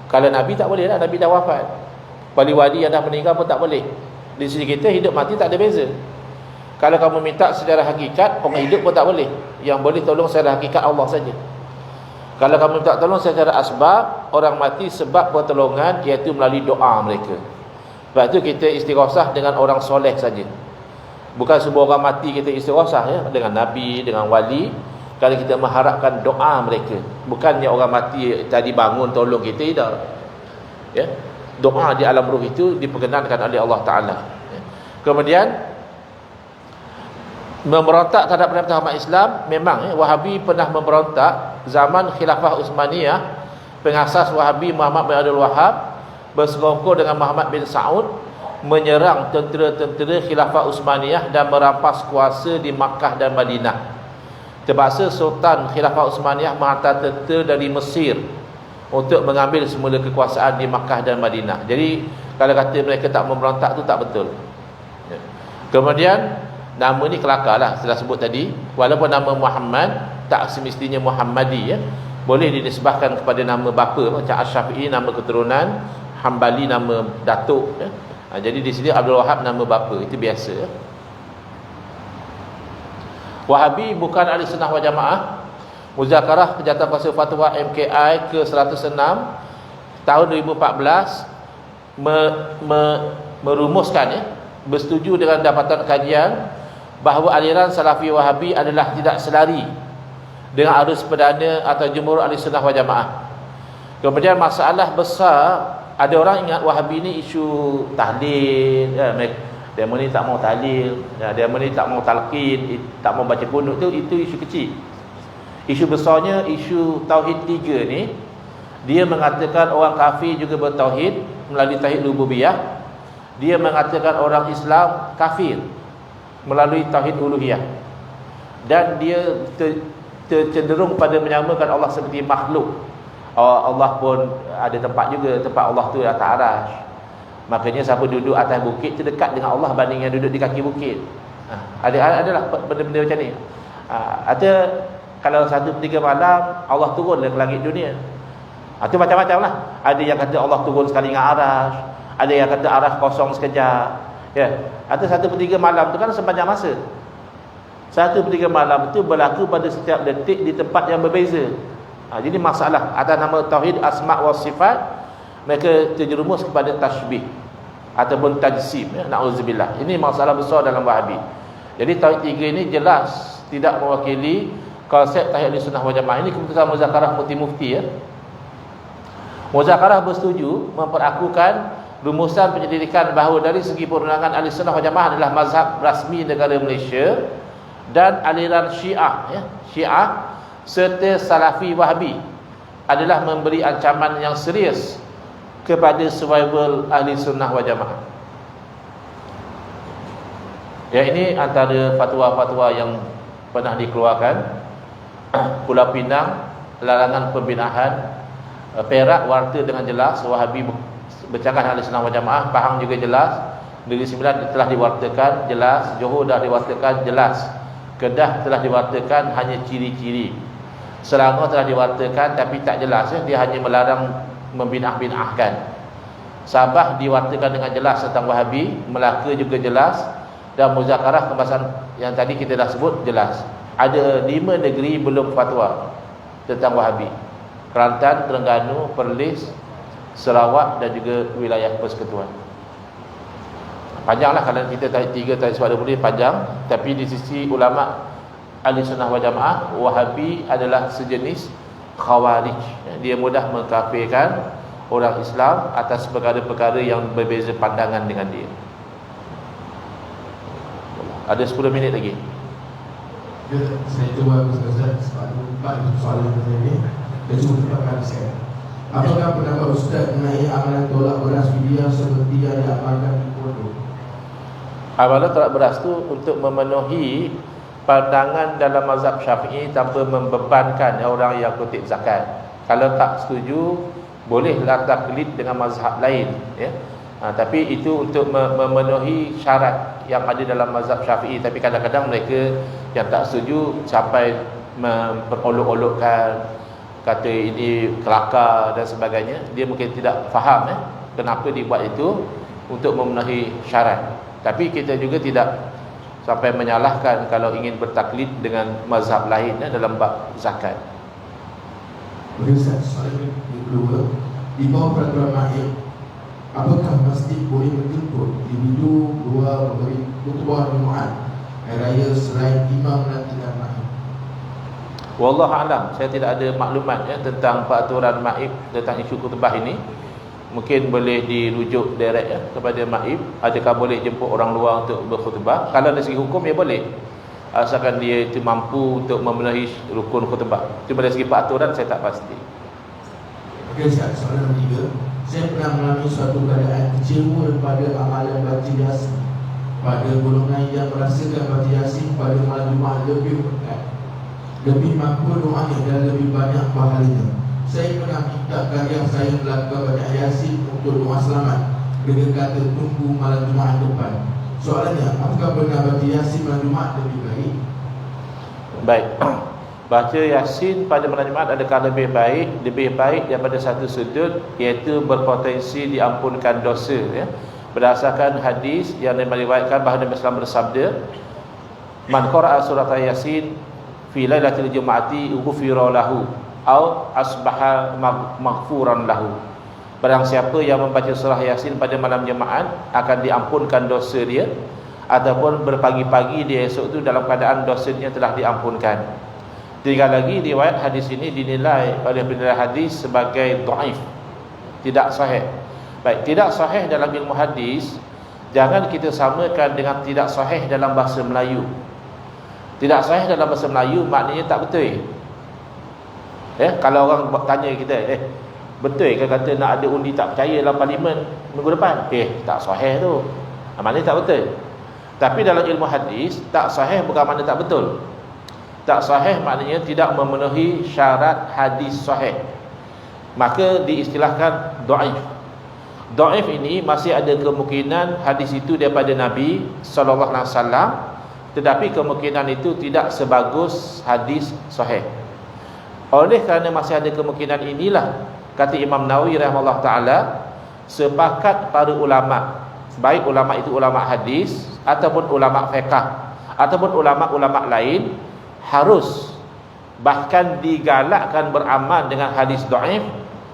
Kalau Nabi tak boleh lah, Nabi dah wafat. Wali-wali yang dah meninggal pun tak boleh. Di sisi kita hidup mati tak ada beza. Kalau kamu minta secara hakikat, orang hidup pun tak boleh. Yang boleh tolong secara hakikat Allah saja. Kalau kamu minta tolong secara asbab, orang mati sebab pertolongan, iaitu melalui doa mereka. Sebab itu kita istighasah dengan orang soleh saja. Bukan semua orang mati kita istighasah, ya, dengan Nabi, dengan wali. Kalau kita mengharapkan doa mereka, bukannya orang mati tadi bangun tolong kita, tidak. Ya, doa di alam ruh itu diperkenankan oleh Allah Ta'ala. Ya. Kemudian memberontak terhadap pemerintah umat Islam, memang, ya, Wahabi pernah memberontak zaman Khilafah Utsmaniyah. Pengasas Wahabi Muhammad bin Abdul Wahab bersekongkol dengan Muhammad bin Saud menyerang tentera-tentera Khilafah Utsmaniyah dan merampas kuasa di Makkah dan Madinah. Terpaksa Sultan Khilafah Utsmaniyah menghantar tentera dari Mesir untuk mengambil semula kekuasaan di Makkah dan Madinah. Jadi kalau kata mereka tak memberontak tu tak betul. Ya. Kemudian nama ni kelakar lah, setelah sebut tadi. Walaupun nama Muhammad tak semestinya Muhammadi, ya. Boleh dinisbahkan kepada nama bapa, macam Asy-Syafi'i nama keturunan, Hambali nama datuk, ya. Jadi di sini Abdul Wahab nama bapa, itu biasa, ya. Wahabi bukan ahli sunnah wal jamaah. Muzakarah Jawatan Fatwa MKI ke 106 tahun 2014 merumuskan, ya, bersetuju dengan dapatan kajian bahawa aliran Salafi Wahabi adalah tidak selari dengan arus perdana atau jumhur ahli sunnah wal jamaah. Kemudian masalah besar, ada orang ingat Wahabi ni isu tahlil, ya, demo ni tak mau tahlil, ya, demo ni tak mau talqin, tak mau baca kunut tu, itu isu kecil. Isu besarnya isu tauhid 3 ni, dia mengatakan orang kafir juga bertauhid melalui tauhid rububiyah. Dia mengatakan orang Islam kafir melalui tauhid uluhiyah. Dan dia cenderung pada menyamakan Allah seperti makhluk Allah pun ada tempat juga, tempat Allah tu atas arasy. Makanya siapa duduk atas bukit tu dekat dengan Allah banding yang duduk di kaki bukit. Adalah benda-benda macam ni. Ada kalau 1/3 malam Allah turun ke langit dunia. Itu macam-macam lah. Ada yang kata Allah turun sekali dengan arasy, ada yang kata arasy kosong sekejap. Ya, ada 1/3 malam tu kan sepanjang masa. 1/3 malam itu berlaku pada setiap detik di tempat yang berbeza. Jadi masalah atas nama tauhid asma' wa sifat, mereka terjerumus kepada tashbih ataupun tajsim, ya, na'udzubillah. Ini masalah besar dalam Wahabi. Jadi tauhid 3 ini jelas tidak mewakili konsep tauhid Ahlussunnah wal Jamaah. Ini keputusan Muzakarah Mufti ya. Muzakarah bersetuju memperakukan rumusan penyelidikan bahawa dari segi perundangan Ahlussunnah wal Jamaah adalah mazhab rasmi negara Malaysia dan aliran Syiah ya. Syiah serta Salafi Wahabi adalah memberi ancaman yang serius kepada survival Ahlussunnah wal Jamaah. Ya, ini antara fatwa-fatwa yang pernah dikeluarkan. Pulau Pinang, larangan pembinaan. Perak, warta dengan jelas, Wahabi bercakap dengan Ahlussunnah wal Jamaah. Pahang juga jelas. Negeri Sembilan telah diwartakan jelas. Johor dah diwartakan jelas. Kedah telah diwartakan hanya ciri-ciri. Selangor telah diwartakan tapi tak jelas ya. Dia hanya melarang membinah-binahkan. Sabah diwartakan dengan jelas tentang Wahabi. Melaka juga jelas. Dan Muzakarah pembahasan yang tadi kita dah sebut jelas. Ada 5 negeri belum fatwa tentang Wahabi: Kelantan, Terengganu, Perlis, Sarawak dan juga wilayah Persekutuan. Panjanglah kalau kita tarik 3 tarik 20 panjang. Tapi di sisi ulama Ahlussunnah wal Jamaah, Wahabi adalah sejenis Khawarij. Dia mudah mengkafirkan orang Islam atas perkara-perkara yang berbeza pandangan dengan dia. Ada 10 minit lagi. Ya, saya cuba Ustaz sebab soalan ini dan cuma terpakai saya. Apakah pendapat Ustaz mengenai amalan tolak beras fidyah seperti yang diamalkan di pondok? Amalan tolak beras tu untuk memenuhi pandangan dalam mazhab Syafi'i tanpa membebankan orang yang kutip zakat. Kalau tak setuju, bolehlah taklid dengan mazhab lain ya. Tapi itu untuk memenuhi syarat yang ada dalam mazhab Syafi'i. Tapi kadang-kadang mereka yang tak setuju sampai memperolok-olokkan, kata ini kelakar dan sebagainya. Dia mungkin tidak faham kenapa dibuat itu untuk memenuhi syarat. Tapi kita juga tidak sampai menyalahkan kalau ingin bertaklid dengan mazhab lain dalam bab zakat. Ustaz, soalan yang kedua, di bawah peraturan Mahir, apakah masjid boleh menjemput individu dua memberi khutbah Jumaat hari raya selain imam dan tidak Mahir? Wallahu a'lam. Saya tidak ada maklumat tentang peraturan Maib tentang isu khutbah ini. Mungkin boleh dirujuk direct kepada Maib. Adakah boleh jemput orang luar untuk berkhutbah? Kalau dari segi hukum ya boleh, asalkan dia itu mampu untuk memenuhi rukun khutbah. Cuma dari segi peraturan saya tak pasti. Okey Ustaz, soalan ketiga, saya pernah mengalami suatu keadaan kecewa daripada amalan baca Yasin pada golongan yang merasakan baca Yasin pada malam Jumaat lebih berkat, lebih mampu doanya dan lebih banyak pahalanya. Saya pernah minta karya saya melakukan baca Yasin untuk doa selamat dengan kata tunggu malam Jumaat depan. Soalannya, apakah benar baca Yasin malam Jumaat lebih baik? Baik. Baca Yasin pada malam Jumaat adakah lebih baik daripada satu sudut, iaitu berpotensi diampunkan dosa ya. Berdasarkan hadis yang meriwayatkan bahawa Nabi SAW bersabda, man qara'a surat Yasin fi lailatul jumu'ati ghufira lahu au asbaha maghfuran lahu. Barang siapa yang membaca surah Yasin pada malam Jumaat akan diampunkan dosa dia, ataupun berpagi-pagi dia esok itu dalam keadaan dosanya telah diampunkan. Tiga lagi, riwayat hadis ini dinilai oleh penilai hadis sebagai dhaif, tidak sahih. Baik, tidak sahih dalam ilmu hadis jangan kita samakan dengan tidak sahih dalam bahasa Melayu. Tidak sahih dalam bahasa Melayu maknanya tak betul. Kalau orang tanya kita, betul ke kata nak ada undi tak percaya dalam parlimen minggu depan? Tak sahih tu. Maknanya tak betul. Tapi dalam ilmu hadis, tak sahih bukan makna tak betul. Tak sahih maknanya tidak memenuhi syarat hadis sahih. maka diistilahkan dhaif. Dhaif ini masih ada kemungkinan hadis itu daripada Nabi sallallahu alaihi wasallam, tetapi kemungkinan itu tidak sebagus hadis sahih. Oleh kerana masih ada kemungkinan inilah, kata Imam Nawawi rahimahullah taala, sepakat para ulama, baik ulama itu ulama hadis ataupun ulama fiqh ataupun ulama-ulama lain, harus bahkan digalakkan beramal dengan hadis dhaif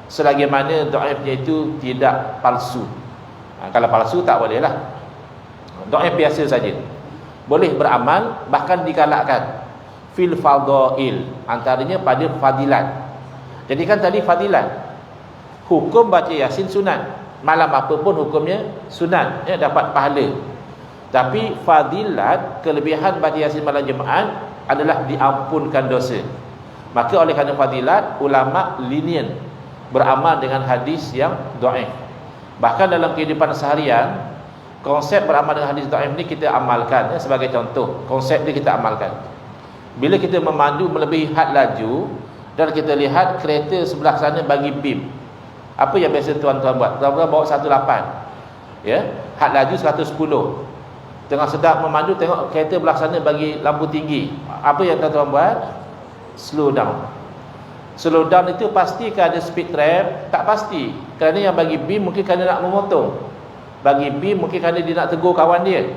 selagi mana dhaifnya itu tidak palsu. Kalau palsu tak boleh lah. Dhaif biasa saja boleh beramal, bahkan digalakkan fil fadail, antaranya pada fadilat. Jadi kan tadi fadilat, hukum baca Yasin sunat, malam apa pun hukumnya sunat, ya, dapat pahala. Tapi fadilat, kelebihan baca Yasin malam Jumaat adalah diampunkan dosa. Maka oleh kerana fadilat, ulama lenient beramal dengan hadis yang dhaif. Bahkan dalam kehidupan seharian, konsep beramal dengan hadis dhaif ni kita amalkan, ya, sebagai contoh, konsep ni kita amalkan. Bila kita memandu melebihi had laju dan kita lihat kereta sebelah sana bagi bim, apa yang biasa tuan-tuan buat? Tuan-tuan bawa 18, ya, had laju 110. Tengah sedap memandu, tengok kereta belah sana bagi lampu tinggi, apa yang tuan-tuan buat? Slow down. Slow down itu pasti ke ada speed trap? Tak pasti. Kerana yang bagi bim mungkin kerana nak memotong, bagi bim mungkin kerana dia nak tegur kawan dia.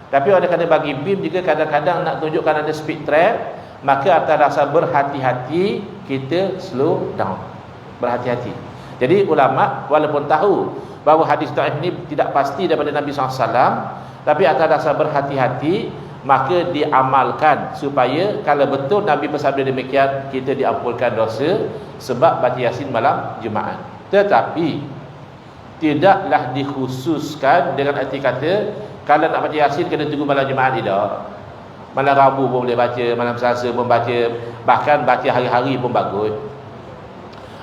Tapi oleh kerana bagi bim juga kadang-kadang nak tunjukkan ada speed trap, maka atas dasar berhati-hati kita slow down, berhati-hati. Jadi ulama walaupun tahu bahawa hadis dhaif ini tidak pasti daripada Nabi SAW, tapi atas dasar berhati-hati maka diamalkan, supaya kalau betul Nabi bersabda demikian, kita diampunkan dosa sebab baca Yasin malam Jumaat. Tetapi tidaklah dikhususkan dengan arti kata kalau nak baca Yasin kena tunggu malam Jumaat, tidak. Malam Rabu pun boleh baca, malam Selasa pun baca, bahkan baca hari-hari pun bagus.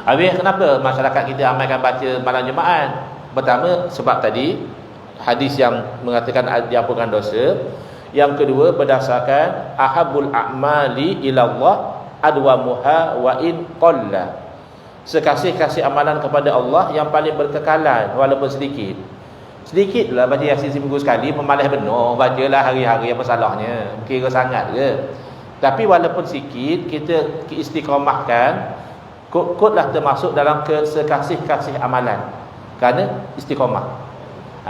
Habis kenapa masyarakat kita amalkan baca malam Jumaat? Pertama, sebab tadi hadis yang mengatakan diampunkan dosa. Yang kedua, berdasarkan ahabul a'mali ilallah adwamuha wa in qalla. Sekasih-kasih amalan kepada Allah yang paling berkekalan walaupun sedikit. Sedikitlah baca Yasin seminggu sekali, memalas benar, bacalah hari-hari, apa salahnya? Kira sangat ke? Tapi walaupun sikit, kita istiqamahkan, kot-kotlah termasuk dalam sekasih-kasih amalan, kerana istiqamah.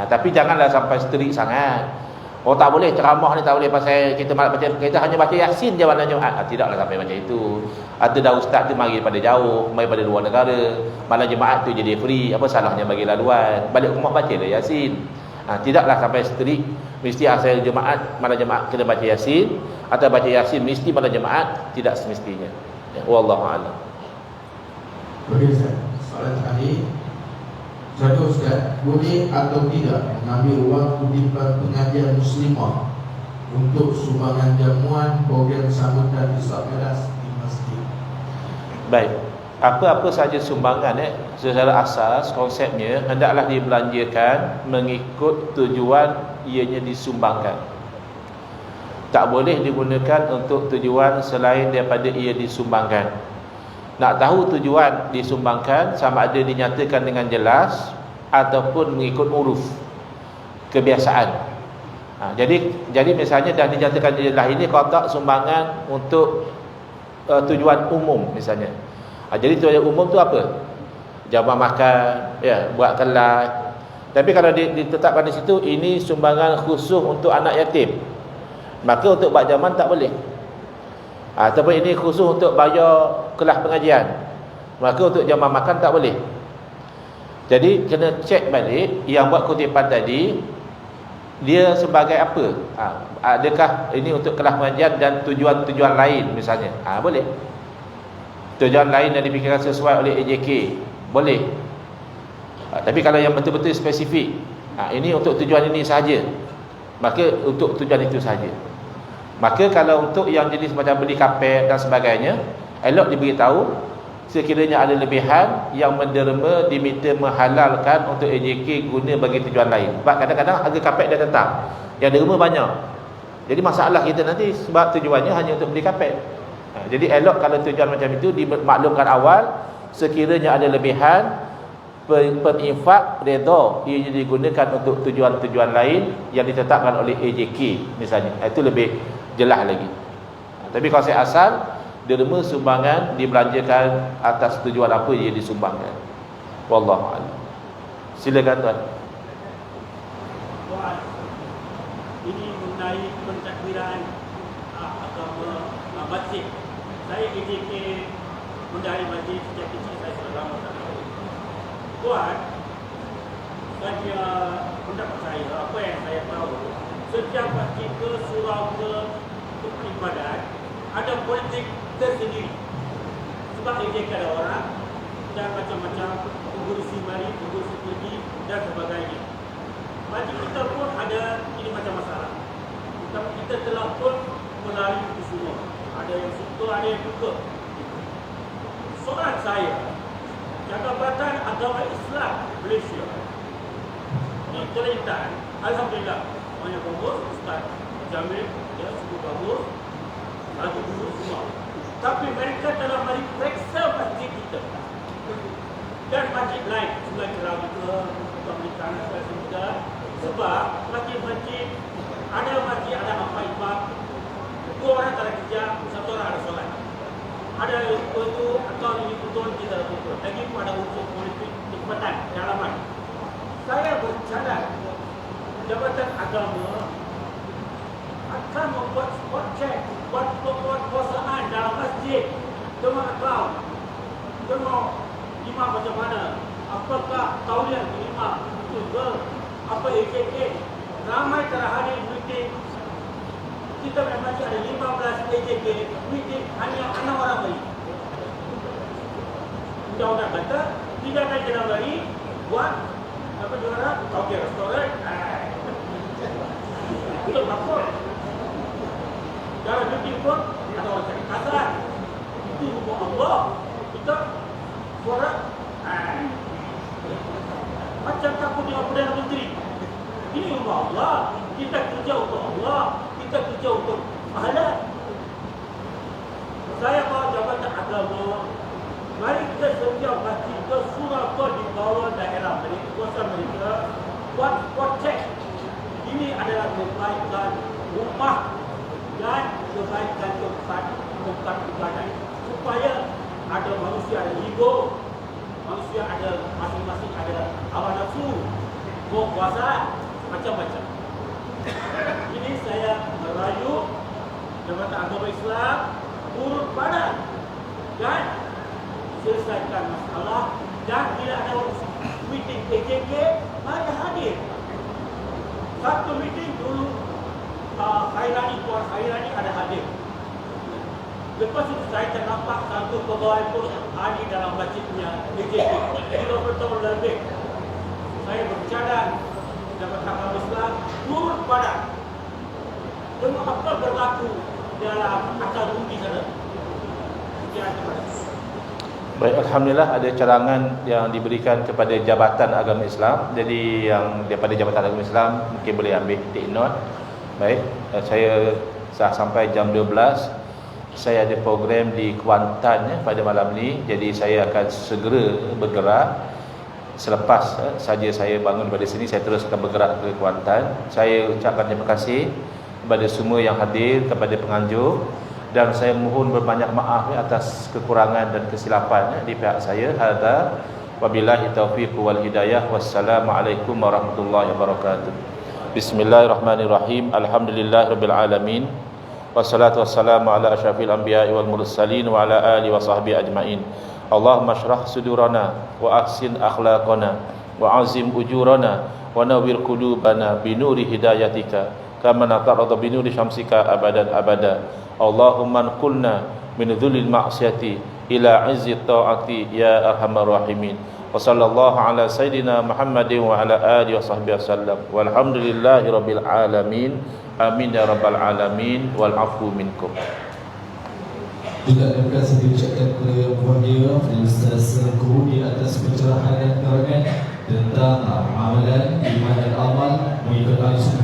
Tapi janganlah sampai strict sangat. Oh, tak boleh ceramah ni, tak boleh pasal kita baca, kita hanya baca Yasin je malam Jumaat. Tidaklah sampai macam itu. Ada dah ustaz tu mari daripada jauh, mari daripada luar negara, malam Jumaat tu jadi free, apa salahnya bagi laluan? Balik rumah bacalah Yasin. Tidaklah sampai strict mesti asal Jumaat, malam Jumaat kena baca Yasin, atau baca Yasin mesti malam Jumaat, tidak semestinya. Ya, wallahu a'lam. Okey Ustaz, soalan terakhir. Satu Ustaz, boleh atau tidak mengambil wang kutipan pengajian muslimah untuk sumbangan jamuan program sambutan Islam Miras di masjid? Baik, apa-apa saja sumbangan, secara asas konsepnya hendaklah dibelanjakan mengikut tujuan ianya disumbangkan. Tak boleh digunakan untuk tujuan selain daripada ia disumbangkan. Nak tahu tujuan disumbangkan, sama ada dinyatakan dengan jelas ataupun mengikut uruf, kebiasaan. Jadi misalnya dah dinyatakan jelas, ini kotak sumbangan untuk tujuan umum misalnya. Jadi tujuan umum tu apa? Jamuan makan, ya, buat kelas. Tapi kalau ditetapkan di situ ini sumbangan khusus untuk anak yatim, maka untuk buat jamuan tak boleh. Ataupun ini khusus untuk bayar kelas pengajian, maka untuk jamuan makan tak boleh. Jadi kena cek balik yang buat kutipan tadi, dia sebagai apa? Adakah ini untuk kelas pengajian dan tujuan-tujuan lain misalnya? Boleh. Tujuan lain yang dipikirkan sesuai oleh AJK, boleh. Tapi kalau yang betul-betul spesifik, ini untuk tujuan ini sahaja, maka untuk tujuan itu sahaja. Maka kalau untuk yang jenis macam beli kapet dan sebagainya, elok diberitahu sekiranya ada lebihan yang menderma diminta menghalalkan untuk AJK guna bagi tujuan lain. Sebab kadang-kadang harga kapet dah tetap, yang derma banyak. Jadi masalah kita nanti sebab tujuannya hanya untuk beli kapet. Jadi elok kalau tujuan macam itu dimaklumkan awal, sekiranya ada lebihan, perinfak redha ia digunakan untuk tujuan-tujuan lain yang ditetapkan oleh AJK misalnya, itu lebih jelas lagi. Tapi kalau saya asal, derma sumbangan dibelanjakan atas tujuan apa yang disumbangkan. Wallahu a'lam. Silakan tuan. Tuan, ini mengenai pentakbiran agama masjid. Saya AJK bendahari masjid sejak kecil, saya sudah lama tak tahu. Tuan, saya pendapat saya, apa yang saya tahu, setiap masjid ke surau ke ibadat ada politik tersendiri. Sebab AJK ada orang dan macam-macam pengurusi mari, pengurusi pergi dan sebagainya. Masjid kita pun ada ini macam masalah. Tapi kita telah pun melalui itu semua. Ada yang suka, ada yang suka. Soalan saya, Jabatan Agama Islam Malaysia di Kelantan, alhamdulillah banyak bagus, Ustaz Jamil, ya, cukup bagus, lagu dulu semua. Tapi mereka telah meriksa masjid kita dan masjid lain, Sungai Kerawang ke Pemerintahan juga. Sebab masjid-masjid ada apa imam, dua orang tak ada kerja, satu orang ada solat. Ada itu atau ini betul kita betul. Lagi pun ada unsur politik tempatan dalaman. Saya bercadang Jabatan Agama akan membuat spot check, buat penguasaan dalam masjid. Tengok kau, tengok imam macam mana, apakah tauliah imam itu ke, apa AJK. Ramai terhadir meeting. Kita memang ada 15 AJK meeting, hanya 6 orang lagi. Undang-undang kata 3 kali Januari buat apa juara tauliah restoran. Itu apa? Dalam meeting pun ada orang cakap kasar. Itu hukum Allah. Kita suara macam takut dengan Perdana Menteri. Ini hukum Allah. Kita kerja untuk Allah. Kita kerja untuk pahala. Saya bawa Jabatan Agama. Mari kita setiap masjid ke surau ke di bawah daerah mereka, kuasa mereka buat cek. Ini adalah kebaikan rumah dan kebaikan tempat ibadat. Supaya ada manusia ada ego, manusia ada masing-masing ada hawa nafsu, mau kuasa macam-macam. Ini saya merayu Jabatan Agama Islam turun badan dan selesaikan masalah, dan tidak ada meeting AJK, mari hadir. Satu meeting dulu Khairani, Puan Khairani ada hadir. Lepas itu saya ternampak satu pegawai pun hadir dalam masjidnya AJK. 30 tahun lebih. Saya bercadang Jabatan Agama Islam turun badan. Tengok apa berlaku dalam akal bumi sana. Sekian terima kasih. Baik, alhamdulillah ada cadangan yang diberikan kepada Jabatan Agama Islam. Jadi yang daripada Jabatan Agama Islam mungkin boleh ambil take note. Baik, saya sampai jam 12 saya ada program di Kuantan pada malam ni. Jadi saya akan segera bergerak. Selepas saja saya bangun daripada sini, saya terus akan bergerak ke Kuantan. Saya ucapkan terima kasih kepada semua yang hadir, kepada penganjur, dan saya mohon berbanyak maaf atas kekurangan dan kesilapan di pihak saya. Hadza wabillahi taufiq wal hidayah. Wassalamualaikum warahmatullahi wabarakatuh. Bismillahirrahmanirrahim. Alhamdulillahirabbil alamin. Wassalatu wassalamu ala asyrafil anbiya'i wal mursalin wa ala alihi wa sahbihi ajmain. Allahumma shrah sudurana wa ahsin akhlaqana wa azim ujurana wa nawwir qulubana bi nuri hidayatika kama natarada bi nuri syamsika abadan abada. Allahumma anqulna min dhulil ma'siyati ila 'izzi ta'ati ya arhamar rahimin. Wa sallallahu ala sayidina Muhammadin wa ala alihi wa sahbihi wasallam. Walhamdulillahi rabbil alamin. Amin ya rabbal alamin. Wal afu minkum. Juga terima kasih diucapkan kepada Yang Mulia Ustaz Guru di atas pencerahan